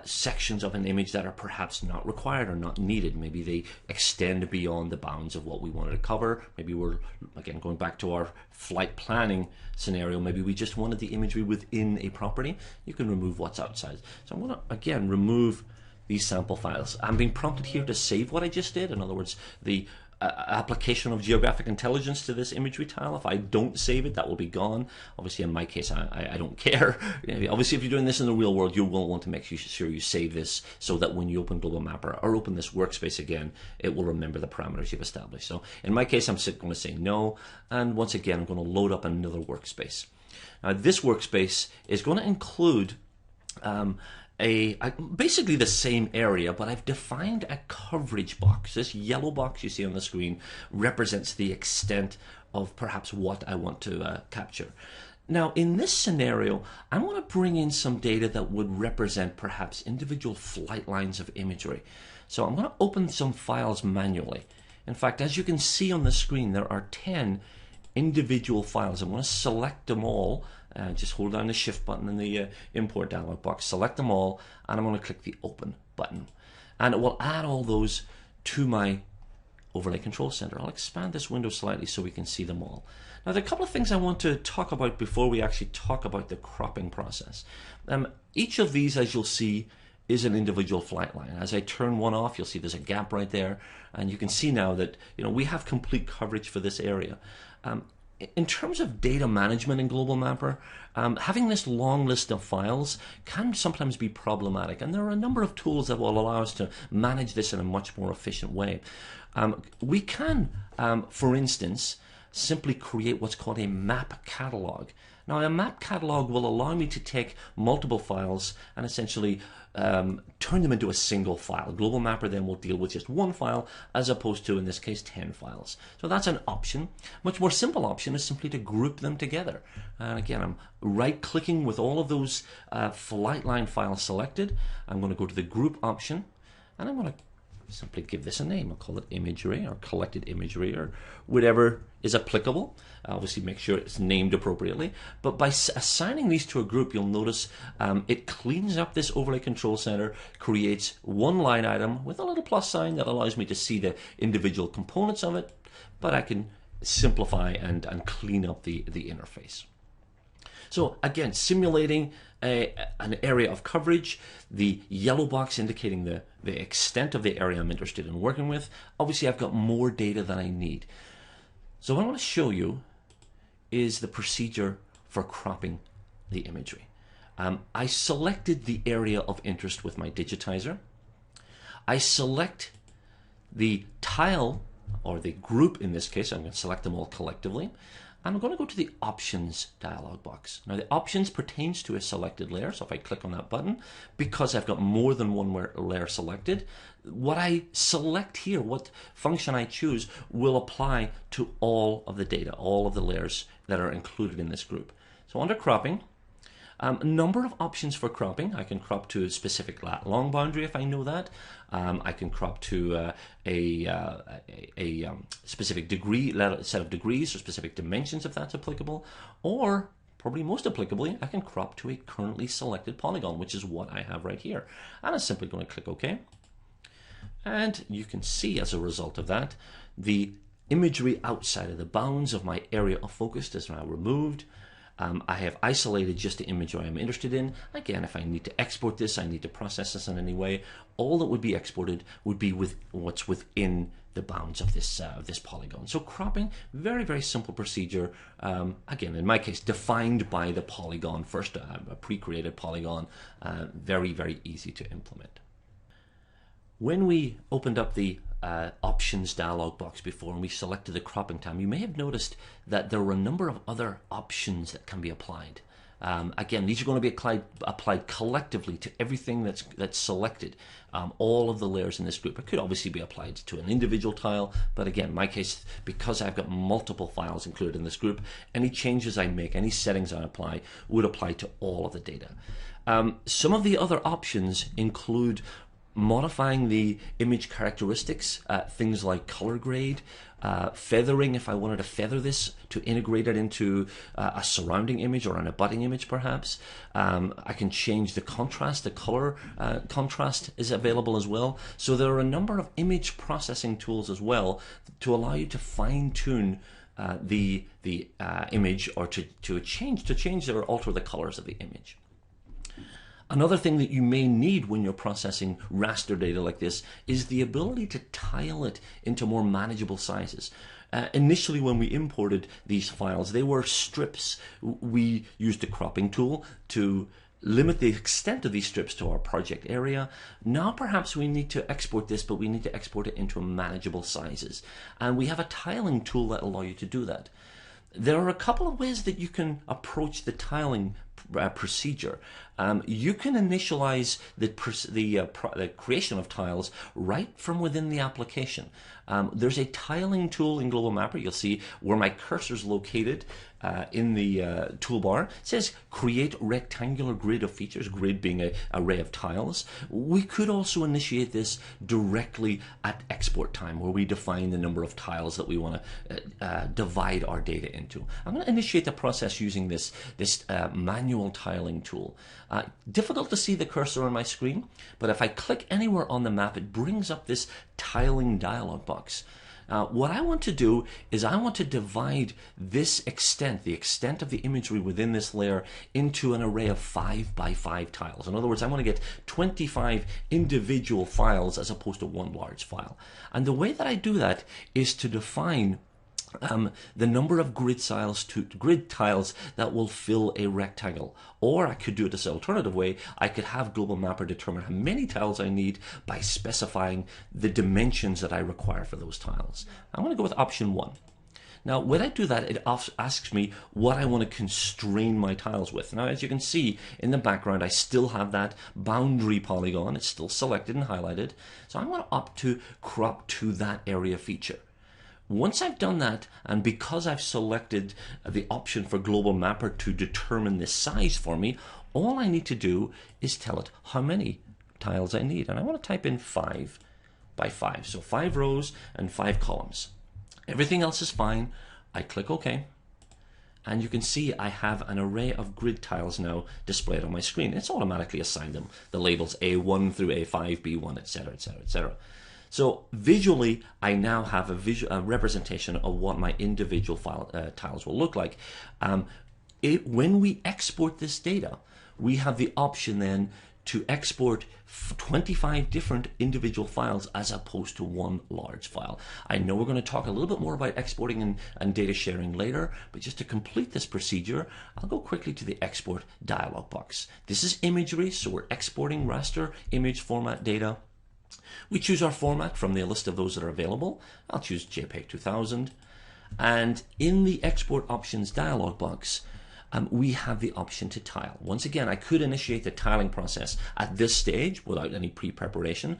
sections of an image that are perhaps not required or not needed. Maybe they extend beyond the bounds of what we wanted to cover. Maybe we're, again, going back to our flight planning scenario, maybe we just wanted the imagery within a property. You can remove what's outside. So I'm going to, again, remove these sample files. I'm being prompted here to save what I just did. In other words, the application of geographic intelligence to this imagery tile. If I don't save it, that will be gone. Obviously, in my case, I don't care. Obviously, if you're doing this in the real world, you will want to make sure you save this so that when you open Global Mapper or open this workspace again, it will remember the parameters you've established. So in my case, I'm going to say no. And once again, I'm going to load up another workspace. Now, this workspace is going to include basically the same area, but I've defined a coverage box. This yellow box you see on the screen represents the extent of perhaps what I want to capture. Now, in this scenario, I want to bring in some data that would represent perhaps individual flight lines of imagery. So I'm going to open some files manually. In fact, as you can see on the screen, there are 10 individual files. I'm going to select them all. Just hold down the shift button in the import dialog box, select them all, and I'm going to click the open button. And it will add all those to my overlay control center. I'll expand this window slightly so we can see them all. Now, there are a couple of things I want to talk about before we actually talk about the cropping process. Each of these, as you'll see, is an individual flight line. As I turn one off, you'll see there's a gap right there, and you can see now that we have complete coverage for this area. In terms of data management in Global Mapper, having this long list of files can sometimes be problematic, and there are a number of tools that will allow us to manage this in a much more efficient way. We can, for instance, simply create what's called a map catalog. Now, a map catalog will allow me to take multiple files and essentially turn them into a single file. Global Mapper then will deal with just one file as opposed to, in this case, 10 files. So that's an option. Much more simple option is simply to group them together. And again, I'm right-clicking with all of those flight line files selected. I'm going to go to the group option, and I'm going to simply give this a name. I'll call it Imagery or Collected Imagery or whatever is applicable. Obviously make sure it's named appropriately, but by assigning these to a group, you'll notice it cleans up this overlay control center, creates one line item with a little plus sign that allows me to see the individual components of it, but I can simplify and clean up the interface. So again, simulating an area of coverage, the yellow box indicating the extent of the area I'm interested in working with. Obviously, I've got more data than I need. So what I want to show you is the procedure for cropping the imagery. I selected the area of interest with my digitizer. I select the tile, or the group in this case. I'm going to select them all collectively. I'm going to go to the Options dialog box. Now, the Options pertains to a selected layer, so if I click on that button, because I've got more than one layer selected, what I select here, what function I choose, will apply to all of the data, all of the layers that are included in this group. So under cropping, a number of options for cropping. I can crop to a specific lat-long boundary if I know that. I can crop to a specific set of degrees or specific dimensions if that's applicable. Or, probably most applicably, I can crop to a currently selected polygon, which is what I have right here. And I'm simply going to click OK. And you can see as a result of that, the imagery outside of the bounds of my area of focus is now removed. I have isolated just the image I'm interested in. Again, if I need to export this, I need to process this in any way, all that would be exported would be with what's within the bounds of this polygon. So cropping, very, very simple procedure. Again, in my case, defined by the polygon first, a pre-created polygon, very, very easy to implement. When we opened up the options dialog box before and we selected the cropping time, you may have noticed that there were a number of other options that can be applied. Again, these are going to be applied collectively to everything that's selected, all of the layers in this group. It could obviously be applied to an individual tile, but again, in my case, because I've got multiple files included in this group, any changes I make, any settings I apply, would apply to all of the data. Some of the other options include modifying the image characteristics, things like color grade, feathering, if I wanted to feather this to integrate it into a surrounding image or an abutting image perhaps. I can change the contrast, the color contrast is available as well. So there are a number of image processing tools as well to allow you to fine-tune the image, or to change or alter the colors of the image. Another thing that you may need when you're processing raster data like this is the ability to tile it into more manageable sizes. Initially, when we imported these files, they were strips. We used a cropping tool to limit the extent of these strips to our project area. Now perhaps we need to export this, but we need to export it into manageable sizes. And we have a tiling tool that allows you to do that. There are a couple of ways that you can approach the tiling procedure. You can initialize the creation of tiles right from within the application. There's a tiling tool in Global Mapper. You'll see where my cursor is located in the toolbar. It says create rectangular grid of features, grid being an array of tiles. We could also initiate this directly at export time, where we define the number of tiles that we want to divide our data into. I'm going to initiate the process using this manual tiling tool. Difficult to see the cursor on my screen, but if I click anywhere on the map, it brings up this tiling dialog box. What I want to do is I want to divide this extent, the extent of the imagery within this layer, into an array of 5 by 5 tiles. In other words, I want to get 25 individual files as opposed to one large file. And the way that I do that is to define the number of grid tiles that will fill a rectangle. Or I could do it this alternative way. I could have Global Mapper determine how many tiles I need by specifying the dimensions that I require for those tiles. I'm going to go with option 1. Now, when I do that, it asks me what I want to constrain my tiles with. Now, as you can see in the background, I still have that boundary polygon. It's still selected and highlighted. So I'm going to opt to crop to that area feature. Once I've done that, and because I've selected the option for Global Mapper to determine the size for me, all I need to do is tell it how many tiles I need. And I want to type in 5 by 5. So 5 rows and 5 columns. Everything else is fine. I click OK. And you can see I have an array of grid tiles now displayed on my screen. It's automatically assigned them the labels A1 through A5, B1, etc., etc., etc. So visually, I now have a representation of what my individual tiles will look like. When we export this data, we have the option then to export 25 different individual files as opposed to one large file. I know we're going to talk a little bit more about exporting and data sharing later, but just to complete this procedure, I'll go quickly to the export dialog box. This is Imagery, so we're exporting raster image format data. We choose our format from the list of those that are available. I'll choose JPEG 2000. And in the export options dialog box, we have the option to tile. Once again, I could initiate the tiling process at this stage without any pre-preparation,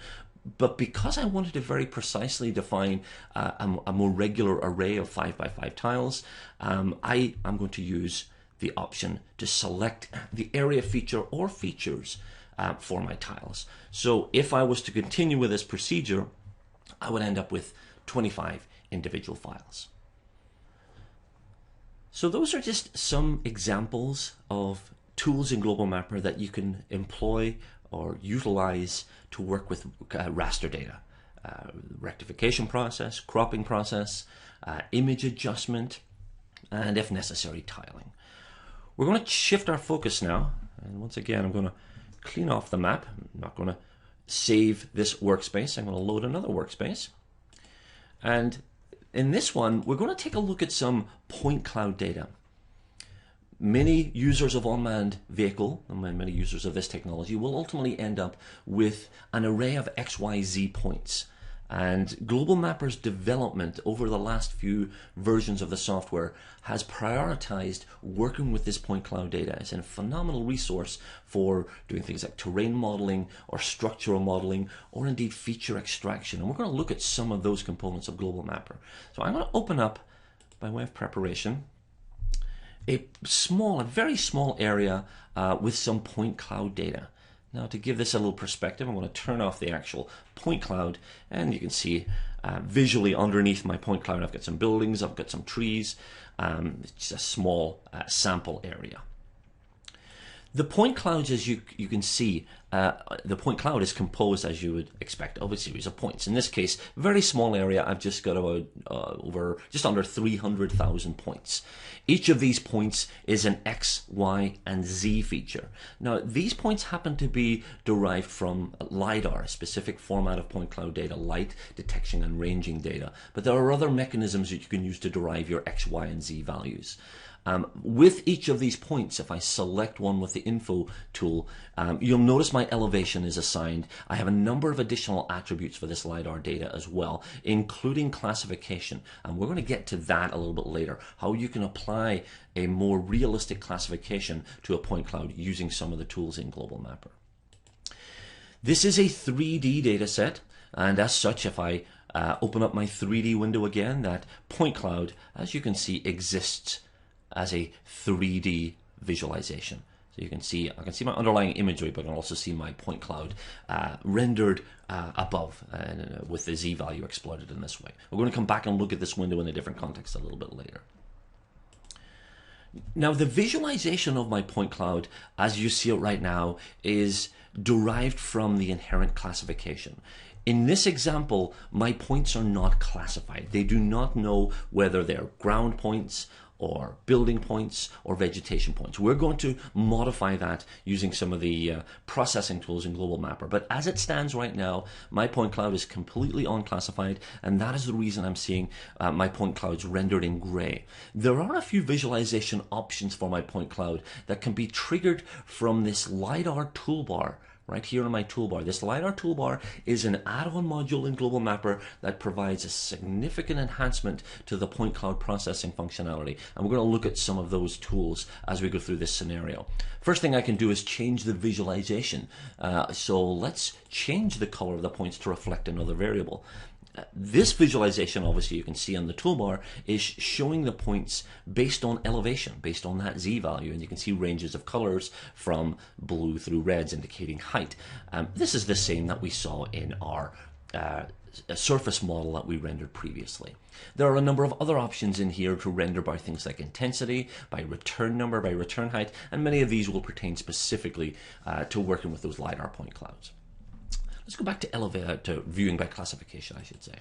but because I wanted to very precisely define a more regular array of 5 by 5 tiles, I'm going to use the option to select the area feature or features for my tiles. So if I was to continue with this procedure, I would end up with 25 individual files. So those are just some examples of tools in Global Mapper that you can employ or utilize to work with raster data. Rectification process, cropping process, image adjustment, and if necessary, tiling. We're going to shift our focus now, and once again I'm going to clean off the map. I'm not going to save this workspace. I'm going to load another workspace. And in this one, we're going to take a look at some point cloud data. Many users of unmanned vehicle, and many users of this technology, will ultimately end up with an array of XYZ points. And Global Mapper's development over the last few versions of the software has prioritized working with this point cloud data. It's a phenomenal resource for doing things like terrain modeling or structural modeling or indeed feature extraction. And we're going to look at some of those components of Global Mapper. So I'm going to open up, by way of preparation, a very small area with some point cloud data. Now, to give this a little perspective, I'm going to turn off the actual point cloud, and you can see visually underneath my point cloud, I've got some buildings, I've got some trees. It's just a small sample area. The point clouds, as you can see, the point cloud is composed, as you would expect, of a series of points. In this case, very small area. I've just got about just under 300,000 points. Each of these points is an X, Y, and Z feature. Now, these points happen to be derived from LiDAR, a specific format of point cloud data, light detection and ranging data. But there are other mechanisms that you can use to derive your X, Y, and Z values. With each of these points, if I select one with the info tool, you'll notice my elevation is assigned. I have a number of additional attributes for this LiDAR data as well, including classification. And we're going to get to that a little bit later, how you can apply a more realistic classification to a point cloud using some of the tools in Global Mapper. This is a 3D data set, and as such, if I open up my 3D window again, that point cloud, as you can see, exists as a 3D visualization. So you can see, I can see my underlying imagery, but I can also see my point cloud rendered above with the Z value exploited in this way. We're going to come back and look at this window in a different context a little bit later. Now, the visualization of my point cloud, as you see it right now, is derived from the inherent classification. In this example, my points are not classified. They do not know whether they're ground points or building points or vegetation points. We're going to modify that using some of the processing tools in Global Mapper. But as it stands right now, my point cloud is completely unclassified, and that is the reason I'm seeing my point clouds rendered in gray. There are a few visualization options for my point cloud that can be triggered from this LiDAR toolbar right here on my toolbar. This LiDAR toolbar is an add-on module in Global Mapper that provides a significant enhancement to the point cloud processing functionality. And we're going to look at some of those tools as we go through this scenario. First thing I can do is change the visualization. So let's change the color of the points to reflect another variable. This visualization, obviously, you can see on the toolbar, is showing the points based on elevation, based on that Z value, and you can see ranges of colors from blue through reds indicating height. This is the same that we saw in our surface model that we rendered previously. There are a number of other options in here to render by things like intensity, by return number, by return height, and many of these will pertain specifically to working with those LiDAR point clouds. Let's go back to viewing by classification, I should say.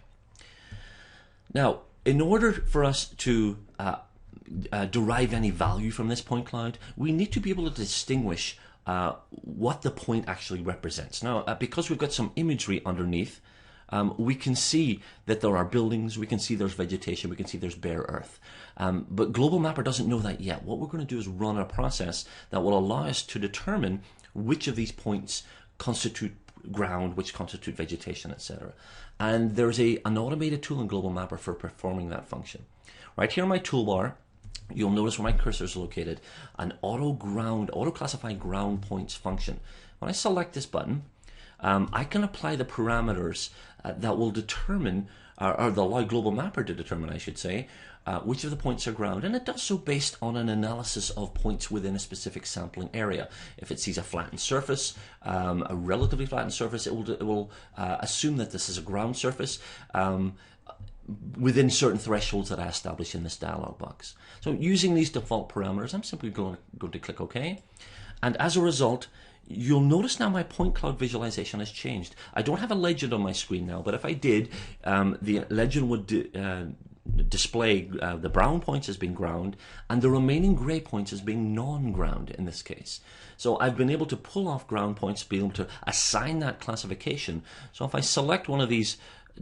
Now, in order for us to derive any value from this point cloud, we need to be able to distinguish what the point actually represents. Now, because we've got some imagery underneath, we can see that there are buildings, we can see there's vegetation, we can see there's bare earth. But Global Mapper doesn't know that yet. What we're going to do is run a process that will allow us to determine which of these points constitute ground, which constitute vegetation, etc. And there's an automated tool in Global Mapper for performing that function. Right here on my toolbar, you'll notice where my cursor is located, an auto-classify ground points function. When I select this button, I can apply the parameters that will determine, or they'll allow Global Mapper to determine, I should say, which of the points are ground, and it does so based on an analysis of points within a specific sampling area. If it sees a flattened surface, a relatively flattened surface, it will assume that this is a ground surface within certain thresholds that I establish in this dialog box. So using these default parameters, I'm simply going to click OK, and as a result, you'll notice now my point cloud visualization has changed. I don't have a legend on my screen now, but if I did, the legend would display the brown points as being ground and the remaining gray points as being non-ground in this case. So I've been able to pull off ground points, be able to assign that classification. So if I select one of these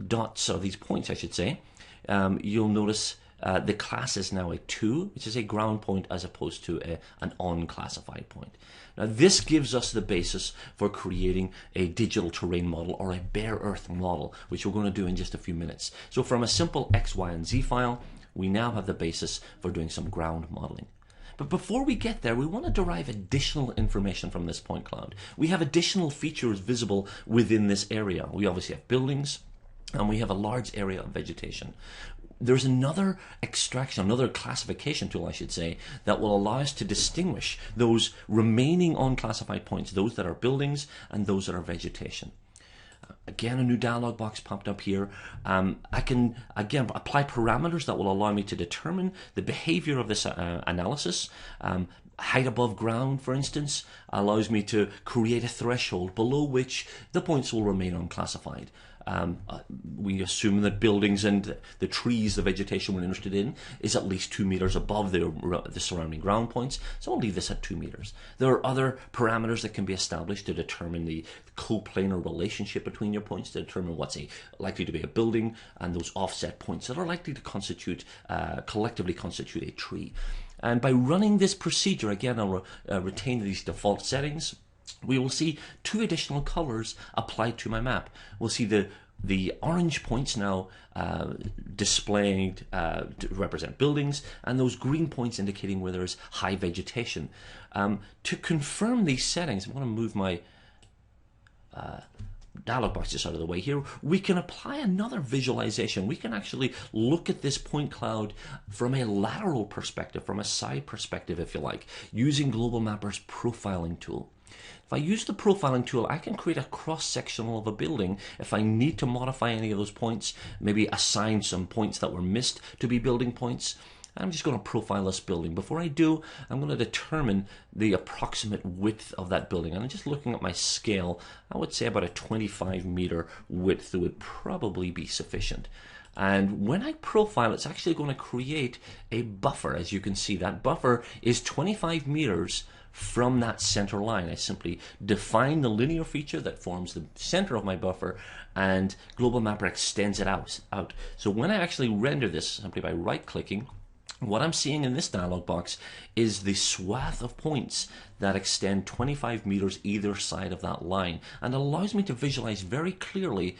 dots, or these points I should say, you'll notice the class is now a 2, which is a ground point as opposed to an unclassified point. Now this gives us the basis for creating a digital terrain model, or a bare earth model, which we're going to do in just a few minutes. So from a simple X, Y, and Z file, we now have the basis for doing some ground modeling. But before we get there, we want to derive additional information from this point cloud. We have additional features visible within this area. We obviously have buildings, and we have a large area of vegetation. There's another extraction, another classification tool, I should say, that will allow us to distinguish those remaining unclassified points, those that are buildings and those that are vegetation. Again, a new dialog box popped up here. I can, again, apply parameters that will allow me to determine the behavior of this analysis. Height above ground, for instance, allows me to create a threshold below which the points will remain unclassified. We assume that buildings and the trees, the vegetation we're interested in, is at least 2 meters above the surrounding ground points, so I'll leave this at 2 meters. There are other parameters that can be established to determine the coplanar relationship between your points, to determine what's likely to be a building, and those offset points that are likely to constitute, collectively constitute a tree. And by running this procedure, again, I'll retain these default settings. We will see 2 additional colors applied to my map. We'll see the orange points now displayed to represent buildings, and those green points indicating where there is high vegetation. To confirm these settings, I'm going to move my dialog box just out of the way here. We can apply another visualization. We can actually look at this point cloud from a lateral perspective, from a side perspective, if you like, using Global Mapper's profiling tool. If I use the profiling tool, I can create a cross-sectional of a building if I need to modify any of those points, maybe assign some points that were missed to be building points. I'm just going to profile this building. Before I do, I'm going to determine the approximate width of that building. And I'm just looking at my scale. I would say about a 25-meter width would probably be sufficient. And when I profile, it's actually going to create a buffer. As you can see, that buffer is 25 meters from that center line. I simply define the linear feature that forms the center of my buffer, and Global Mapper extends it out. So when I actually render this simply by right-clicking, what I'm seeing in this dialog box is the swath of points that extend 25 meters either side of that line, and allows me to visualize very clearly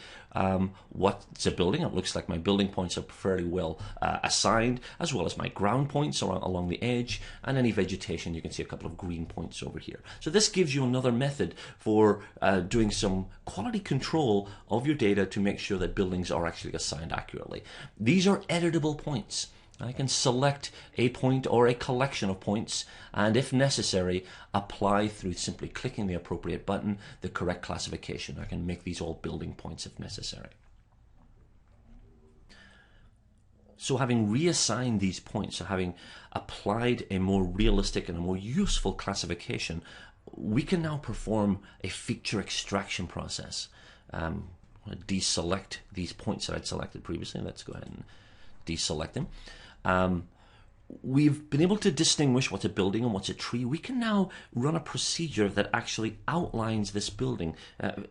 what's a building. It looks like my building points are fairly well assigned, as well as my ground points along the edge, and any vegetation. You can see a couple of green points over here. So this gives you another method for doing some quality control of your data to make sure that buildings are actually assigned accurately. These are editable points. I can select a point or a collection of points, and if necessary, apply through simply clicking the appropriate button the correct classification. I can make these all building points if necessary. So having reassigned these points, so having applied a more realistic and a more useful classification, we can now perform a feature extraction process. I'm going to deselect these points that I'd selected previously. Let's go ahead and deselect them. We've been able to distinguish what's a building and what's a tree. We can now run a procedure that actually outlines this building.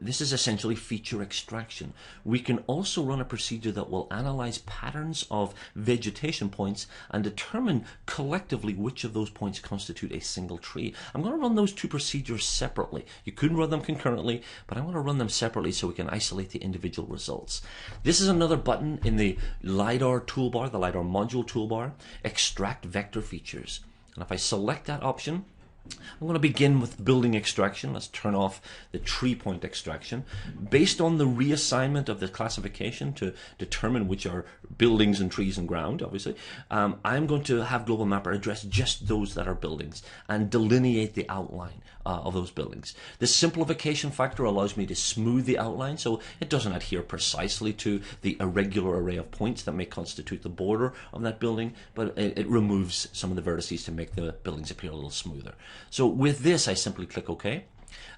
This is essentially feature extraction. We can also run a procedure that will analyze patterns of vegetation points and determine collectively which of those points constitute a single tree. I'm going to run those 2 procedures separately. You could run them concurrently, but I'm going to run them separately so we can isolate the individual results. This is another button in the LiDAR toolbar, the LiDAR module toolbar, extract vector features. And if I select that option, I'm going to begin with building extraction. Let's turn off the tree point extraction. Based on the reassignment of the classification to determine which are buildings and trees and ground, obviously, I'm going to have Global Mapper address just those that are buildings and delineate the outline of those buildings. The simplification factor allows me to smooth the outline so it doesn't adhere precisely to the irregular array of points that may constitute the border of that building, but it removes some of the vertices to make the buildings appear a little smoother. So with this, I simply click OK,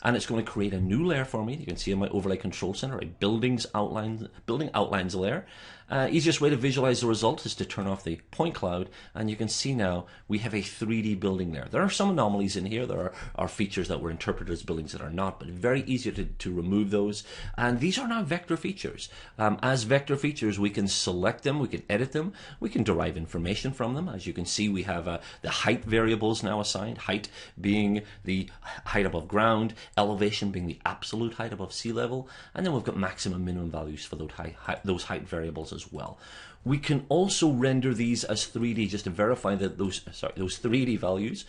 and it's going to create a new layer for me. You can see in my overlay control center a building outlines layer, Easiest way to visualize the result is to turn off the point cloud, and you can see now we have a 3D building there. There are some anomalies in here. There are features that were interpreted as buildings that are not, but very easy to remove those. And these are now vector features. As vector features, we can select them, we can edit them, we can derive information from them. As you can see, we have the height variables now assigned, height being the height above ground, elevation being the absolute height above sea level, and then we've got maximum minimum values for those height variables as well. We can also render these as 3D just to verify that those 3D values.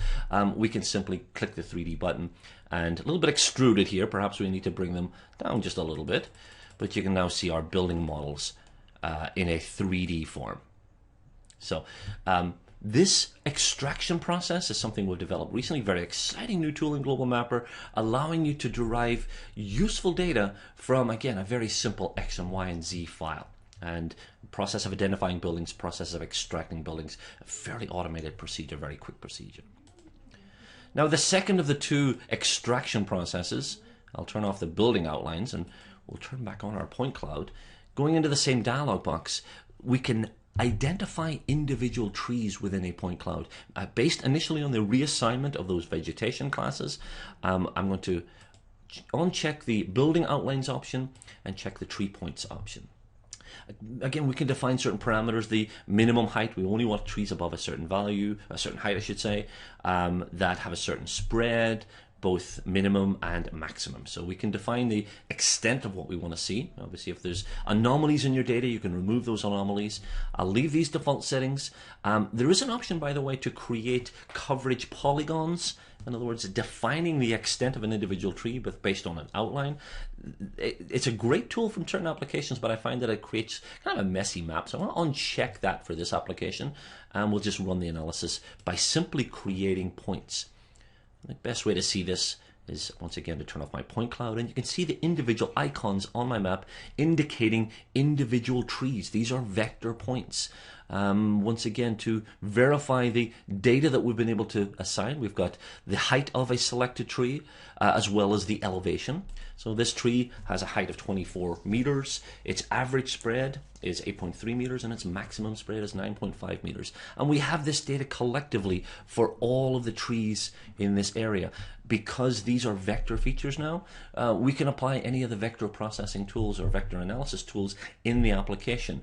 We can simply click the 3D button and a little bit extruded here. Perhaps we need to bring them down just a little bit, but you can now see our building models in a 3D form. So this extraction process is something we've developed recently, very exciting new tool in Global Mapper, allowing you to derive useful data from, again, a very simple X and Y and Z file. And process of identifying buildings, process of extracting buildings, a fairly automated procedure, very quick procedure. Now the second of the two extraction processes, I'll turn off the building outlines and we'll turn back on our point cloud. Going into the same dialog box, we can identify individual trees within a point cloud based initially on the reassignment of those vegetation classes. I'm going to uncheck the building outlines option and check the tree points option. Again, we can define certain parameters. The minimum height, we only want trees above a certain value, a certain height I should say, that have a certain spread, both minimum and maximum. So we can define the extent of what we want to see. Obviously, if there's anomalies in your data, you can remove those anomalies. I'll leave these default settings. There is an option, by the way, to create coverage polygons. In other words, defining the extent of an individual tree based on an outline. It's a great tool from certain applications, but I find that it creates kind of a messy map. So I want to uncheck that for this application, and we'll just run the analysis by simply creating points. The best way to see this is, once again, to turn off my point cloud, and you can see the individual icons on my map indicating individual trees. These are vector points. Once again, to verify the data that we've been able to assign, we've got the height of a selected tree as well as the elevation. So this tree has a height of 24 meters. Its average spread is 8.3 meters and its maximum spread is 9.5 meters. And we have this data collectively for all of the trees in this area. Because these are vector features now, we can apply any of the vector processing tools or vector analysis tools in the application.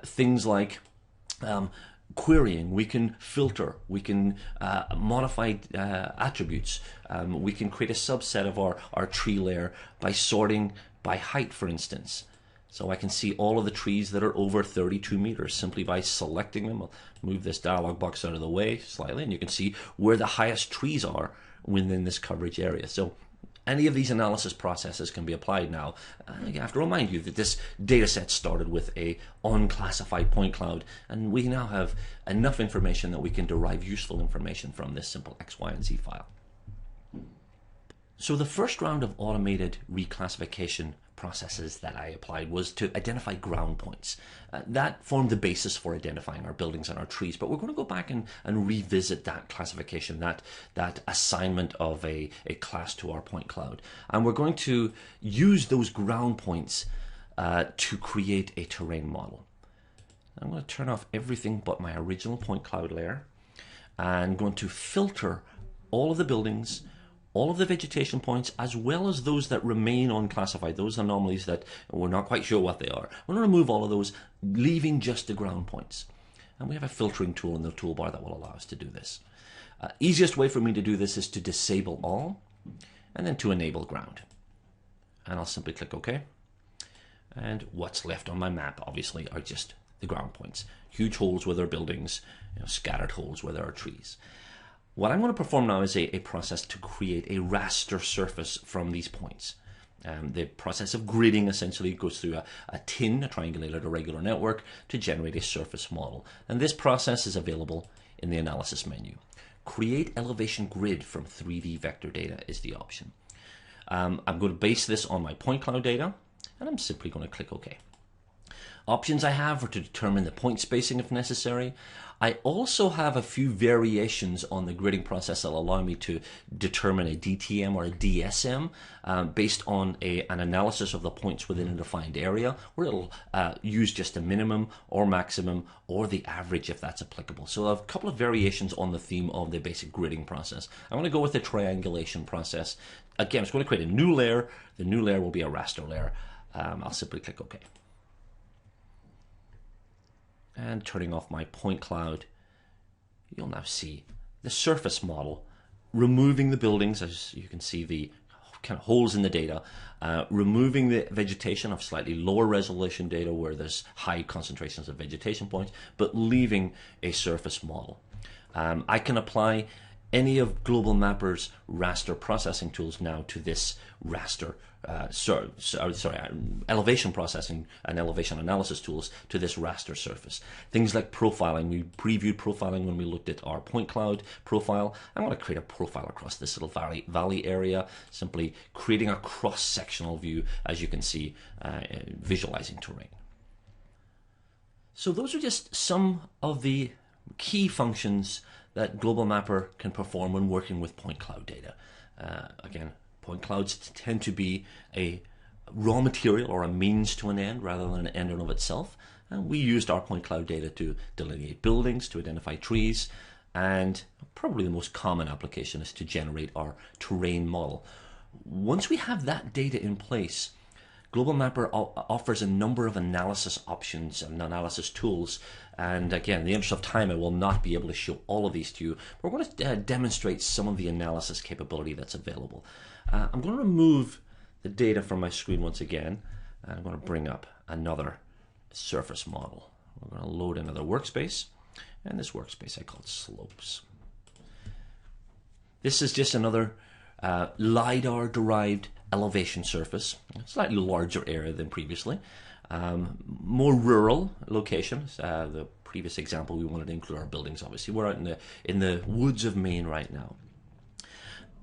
Things like querying, we can filter, we can modify attributes, we can create a subset of our tree layer by sorting by height, for instance. So I can see all of the trees that are over 32 meters simply by selecting them. I'll move this dialog box out of the way slightly, and you can see where the highest trees are within this coverage area. So any of these analysis processes can be applied now. I have to remind you that this data set started with a unclassified point cloud, and we now have enough information that we can derive useful information from this simple X, Y, and Z file. So the first round of automated reclassification processes that I applied was to identify ground points. That formed the basis for identifying our buildings and our trees, but we're going to go back and revisit that classification, that assignment of a class to our point cloud. And we're going to use those ground points to create a terrain model. I'm going to turn off everything but my original point cloud layer, and I'm going to filter all of the buildings, all of the vegetation points, as well as those that remain unclassified, those anomalies that we're not quite sure what they are. We're going to remove all of those, leaving just the ground points. And we have a filtering tool in the toolbar that will allow us to do this. Easiest way for me to do this is to disable all, and then to enable ground. And I'll simply click OK. And what's left on my map, obviously, are just the ground points. Huge holes where there are buildings, scattered holes where there are trees. What I'm going to perform now is a process to create a raster surface from these points. The process of gridding essentially goes through a tin, a triangulated irregular network, to generate a surface model. And this process is available in the analysis menu. Create elevation grid from 3D vector data is the option. I'm going to base this on my point cloud data, and I'm simply going to click OK. options I have are to determine the point spacing if necessary. I also have a few variations on the gridding process that allow me to determine a DTM or a DSM based on an analysis of the points within a defined area, where it'll use just a minimum or maximum or the average if that's applicable. So I have a couple of variations on the theme of the basic gridding process. I'm going to go with the triangulation process. Again, I'm just going to create a new layer. The new layer will be a raster layer. I'll simply click OK. And turning off my point cloud, you'll now see the surface model, removing the buildings, as you can see the kind of holes in the data, removing the vegetation of slightly lower resolution data where there's high concentrations of vegetation points, but leaving a surface model. I can apply any of Global Mapper's raster processing tools now to this raster, elevation processing and elevation analysis tools to this raster surface. Things like profiling. We previewed profiling when we looked at our point cloud profile. I'm going to create a profile across this little valley area, simply creating a cross-sectional view, as you can see, visualizing terrain. So those are just some of the key functions that Global Mapper can perform when working with point cloud data. Again, point clouds tend to be a raw material or a means to an end rather than an end in of itself. And we used our point cloud data to delineate buildings, to identify trees, and probably the most common application is to generate our terrain model. Once we have that data in place, Global Mapper offers a number of analysis options and analysis tools. And again, in the interest of time, I will not be able to show all of these to you. But we're going to demonstrate some of the analysis capability that's available. I'm going to remove the data from my screen once again. And I'm going to bring up another surface model. We're going to load another workspace. And this workspace I call slopes. This is just another LiDAR-derived elevation surface, slightly larger area than previously, more rural locations. The previous example, we wanted to include our buildings. Obviously, we're out in the woods of Maine right now.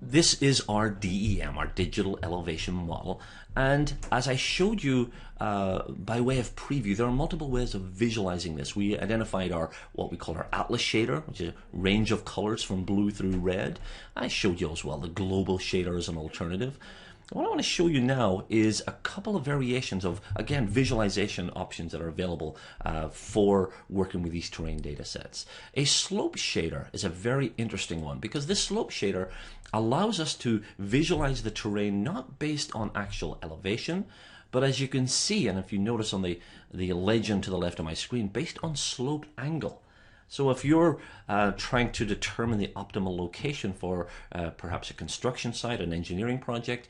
This is our DEM, our digital elevation model, and as I showed you by way of preview, there are multiple ways of visualizing this. We identified what we call our atlas shader, which is a range of colors from blue through red. I showed you as well the global shader as an alternative. What I want to show you now is a couple of variations of, again, visualization options that are available for working with these terrain data sets. A slope shader is a very interesting one because this slope shader allows us to visualize the terrain not based on actual elevation, but as you can see, and if you notice on the legend to the left of my screen, based on slope angle. So if you're trying to determine the optimal location for perhaps a construction site, an engineering project,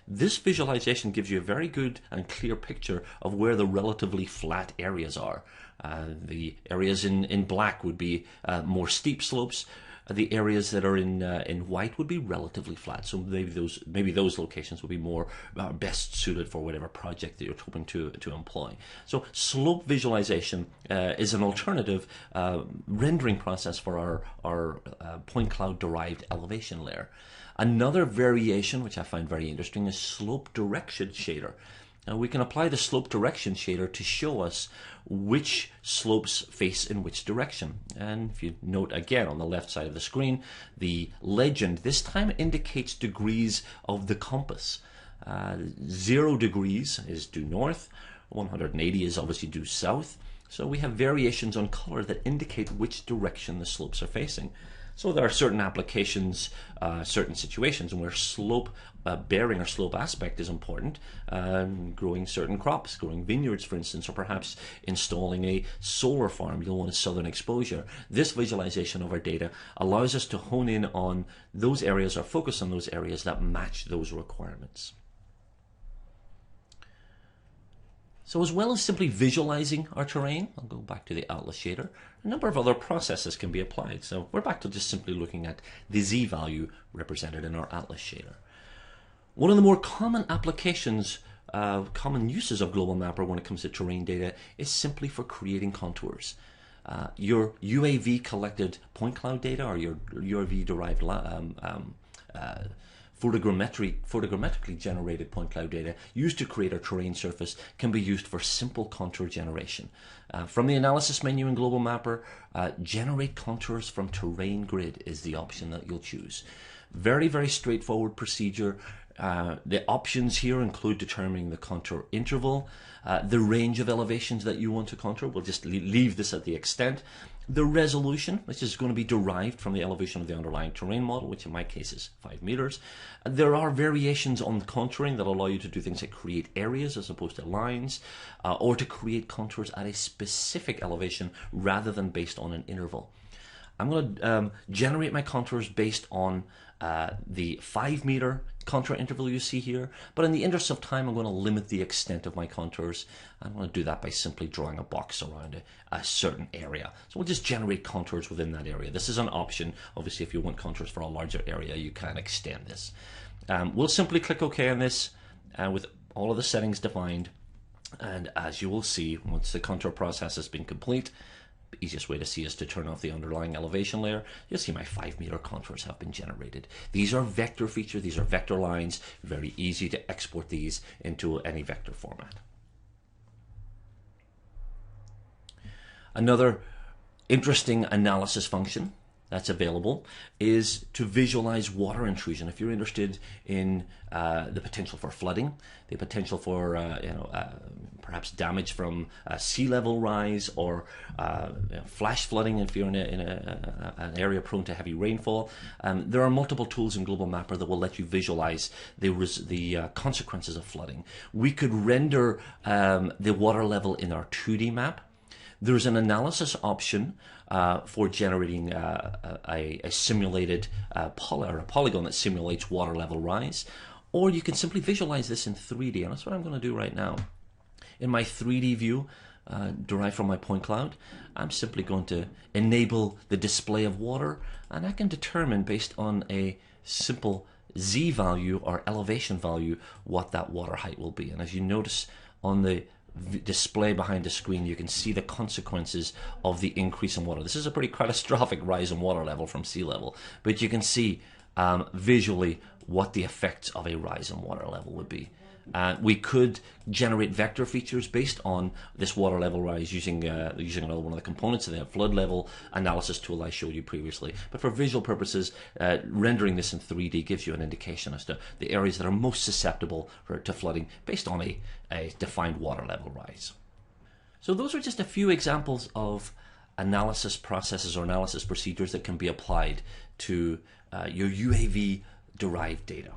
this visualization gives you a very good and clear picture of where the relatively flat areas are. The areas in black would be more steep slopes. The areas that are in white would be relatively flat. So maybe those locations would be more best suited for whatever project that you're hoping to employ. So slope visualization is an alternative rendering process for our point cloud derived elevation layer. Another variation, which I find very interesting, is slope direction shader. Now we can apply the slope direction shader to show us which slopes face in which direction. And if you note again on the left side of the screen, the legend this time indicates degrees of the compass. 0 degrees is due north, 180 is obviously due south. So we have variations on color that indicate which direction the slopes are facing. So there are certain applications, certain situations where slope bearing or slope aspect is important. Growing certain crops, growing vineyards, for instance, or perhaps installing a solar farm. You'll want a southern exposure. This visualization of our data allows us to hone in on those areas or focus on those areas that match those requirements. So as well as simply visualizing our terrain, I'll go back to the Atlas shader, a number of other processes can be applied. So we're back to just simply looking at the Z value represented in our Atlas shader. One of the more common applications, common uses of Global Mapper when it comes to terrain data is simply for creating contours. Your UAV collected point cloud data or your UAV derived photogrammetrically generated point cloud data used to create a terrain surface can be used for simple contour generation. From the analysis menu in Global Mapper, generate contours from terrain grid is the option that you'll choose. Very, very straightforward procedure. The options here include determining the contour interval, the range of elevations that you want to contour. We'll just leave this at the extent. The resolution, which is going to be derived from the elevation of the underlying terrain model, which in my case is 5 meters. There are variations on the contouring that allow you to do things like create areas as opposed to lines, or to create contours at a specific elevation rather than based on an interval. I'm going to generate my contours based on the 5 meter contour interval you see here, but in the interest of time I'm going to limit the extent of my contours. I'm going to do that by simply drawing a box around a certain area. So we'll just generate contours within that area. This is an option. Obviously, if you want contours for a larger area, you can extend this. We'll simply click OK on this with all of the settings defined, and as you will see, once the contour process has been complete, the easiest way to see is to turn off the underlying elevation layer. You'll see my 5 meter contours have been generated. These are vector features, these are vector lines. Very easy to export these into any vector format. Another interesting analysis function that's available is to visualize water intrusion. If you're interested in the potential for flooding, the potential for perhaps damage from sea level rise, or flash flooding if you're in an area prone to heavy rainfall, there are multiple tools in Global Mapper that will let you visualize the consequences of flooding. We could render the water level in our 2D map. There's an analysis option for generating a simulated polygon that simulates water level rise, or you can simply visualize this in 3D, and that's what I'm going to do right now. In my 3D view, derived from my point cloud, I'm simply going to enable the display of water, and I can determine based on a simple Z value or elevation value what that water height will be. And as you notice on the display behind the screen, you can see the consequences of the increase in water. This is a pretty catastrophic rise in water level from sea level, but you can see visually what the effects of a rise in water level would be. We could generate vector features based on this water level rise using another one of the components of the flood level analysis tool I showed you previously. But for visual purposes, rendering this in 3D gives you an indication as to the areas that are most susceptible to flooding based on a defined water level rise. So those are just a few examples of analysis processes or analysis procedures that can be applied to your UAV derived data.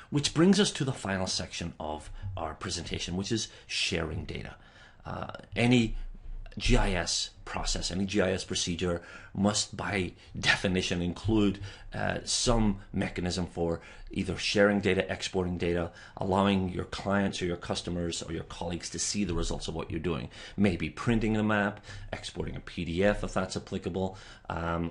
Which brings us to the final section of our presentation, which is sharing data. Any GIS process, any GIS procedure must by definition include some mechanism for either sharing data, exporting data, allowing your clients or your customers or your colleagues to see the results of what you're doing. Maybe printing a map, exporting a PDF if that's applicable,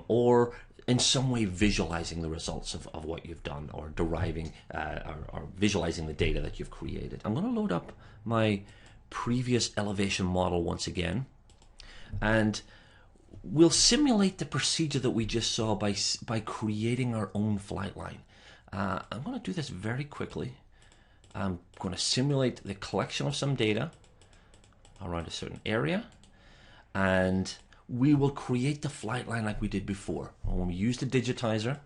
or in some way visualizing the results of what you've done, or deriving or visualizing the data that you've created. I'm going to load up my previous elevation model once again, and we'll simulate the procedure that we just saw by creating our own flight line. I'm going to do this very quickly. I'm going to simulate the collection of some data around a certain area, and we will create the flight line like we did before. When we used the digitizer,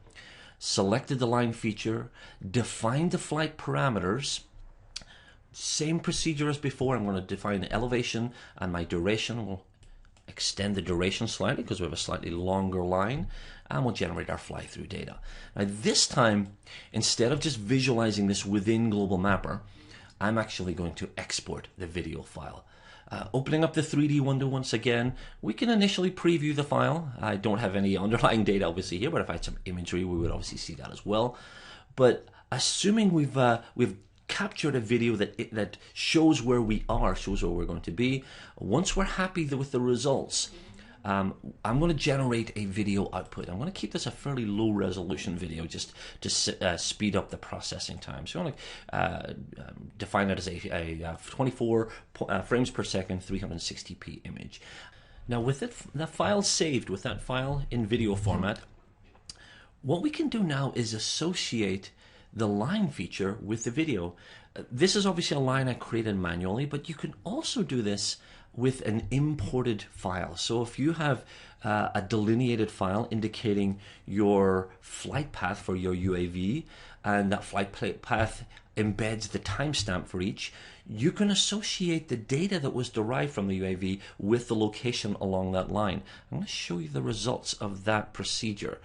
selected the line feature, defined the flight parameters, same procedure as before. I'm going to define the elevation and my duration. We'll extend the duration slightly because we have a slightly longer line, and we'll generate our fly-through data. Now this time, instead of just visualizing this within Global Mapper, I'm actually going to export the video file. Opening up the 3D window once again, we can initially preview the file. I don't have any underlying data obviously here, but if I had some imagery, we would obviously see that as well. But assuming we've captured a video that shows where we are, shows where we're going to be, once we're happy with the results, I'm going to generate a video output. I'm going to keep this a fairly low resolution video just to speed up the processing time. So I'm going to define it as a 24 frames per second, 360p image. Now with the file saved, with that file in video format, What we can do now is associate the line feature with the video. This is obviously a line I created manually, but you can also do this with an imported file. So if you have a delineated file indicating your flight path for your UAV, and that flight path embeds the timestamp for each, you can associate the data that was derived from the UAV with the location along that line. I'm going to show you the results of that procedure.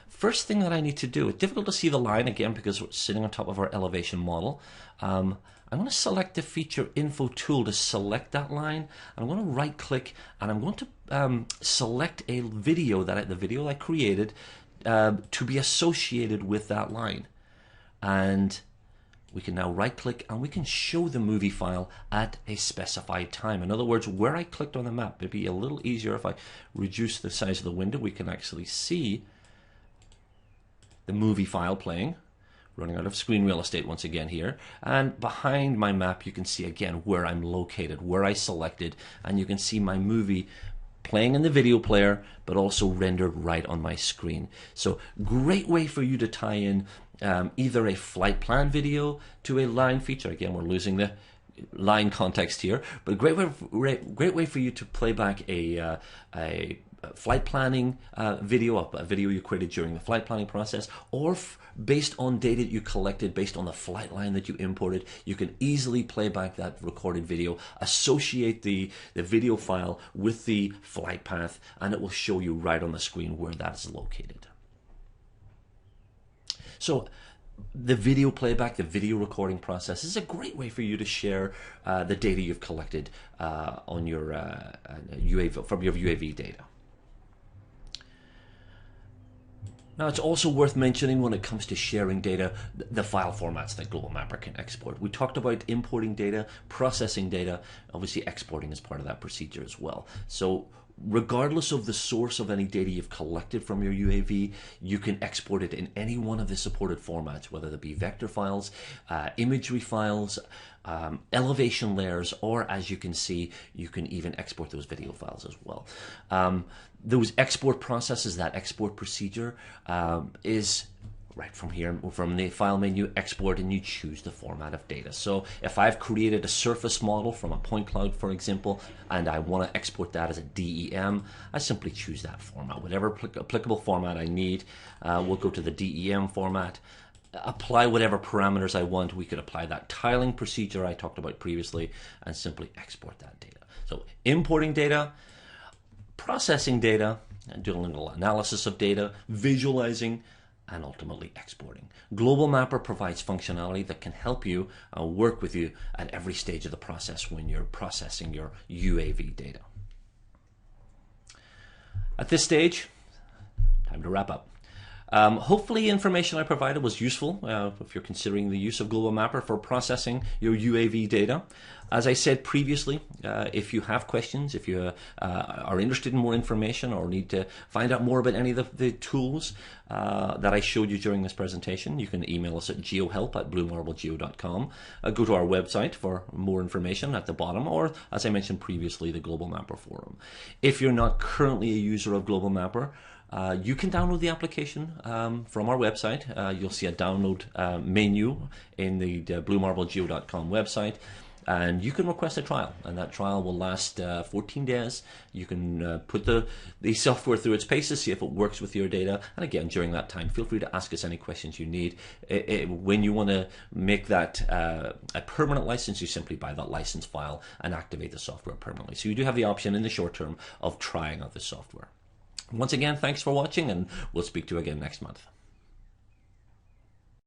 First thing that I need to do, it's difficult to see the line again because we're sitting on top of our elevation model. I'm going to select the feature info tool to select that line. I'm going to right click and I'm going to select a video the video I created to be associated with that line. And we can now right click and we can show the movie file at a specified time. In other words, where I clicked on the map, it'd be a little easier if I reduce the size of the window. We can actually see the movie file playing, running out of screen real estate once again here. And behind my map, you can see again where I'm located, where I selected, and you can see my movie playing in the video player, but also rendered right on my screen. So great way for you to tie in either a flight plan video to a line feature. Again, we're losing the line context here, but great way for you to play back a flight planning video, a video you created during the flight planning process, or based on data that you collected based on the flight line that you imported. You can easily play back that recorded video, associate the video file with the flight path, and it will show you right on the screen where that's located. So the video playback, the video recording process is a great way for you to share the data you've collected on your UAV, from your UAV data. Now, it's also worth mentioning when it comes to sharing data, the file formats that Global Mapper can export. We talked about importing data, processing data, obviously exporting is part of that procedure as well. So regardless of the source of any data you've collected from your UAV, you can export it in any one of the supported formats, whether they be vector files, imagery files, elevation layers, or as you can see, you can even export those video files as well. Those export processes, that export procedure is right from here, from the file menu, export, and you choose the format of data. So if I've created a surface model from a point cloud, for example, and I want to export that as a DEM, I simply choose that format. Whatever applicable format I need, we'll go to the DEM format, apply whatever parameters I want. We could apply that tiling procedure I talked about previously and simply export that data. So importing data, processing data, and doing a little analysis of data, visualizing, and ultimately exporting. Global Mapper provides functionality that can help you work with you at every stage of the process when you're processing your UAV data. At this stage, time to wrap up. Hopefully information I provided was useful if you're considering the use of Global Mapper for processing your UAV data. As I said previously, if you have questions, if you are interested in more information or need to find out more about any of the tools that I showed you during this presentation, you can email us at geohelp@bluemarblegeo.com. Go to our website for more information at the bottom, or as I mentioned previously, the Global Mapper forum. If you're not currently a user of Global Mapper, you can download the application from our website. You'll see a download menu in the bluemarblegeo.com website, and you can request a trial, and that trial will last 14 days. You can put the software through its paces, see if it works with your data, and again, during that time, feel free to ask us any questions you need. When you want to make that a permanent license, you simply buy that license file and activate the software permanently. So you do have the option in the short term of trying out the software. Once again, thanks for watching, and we'll speak to you again next month.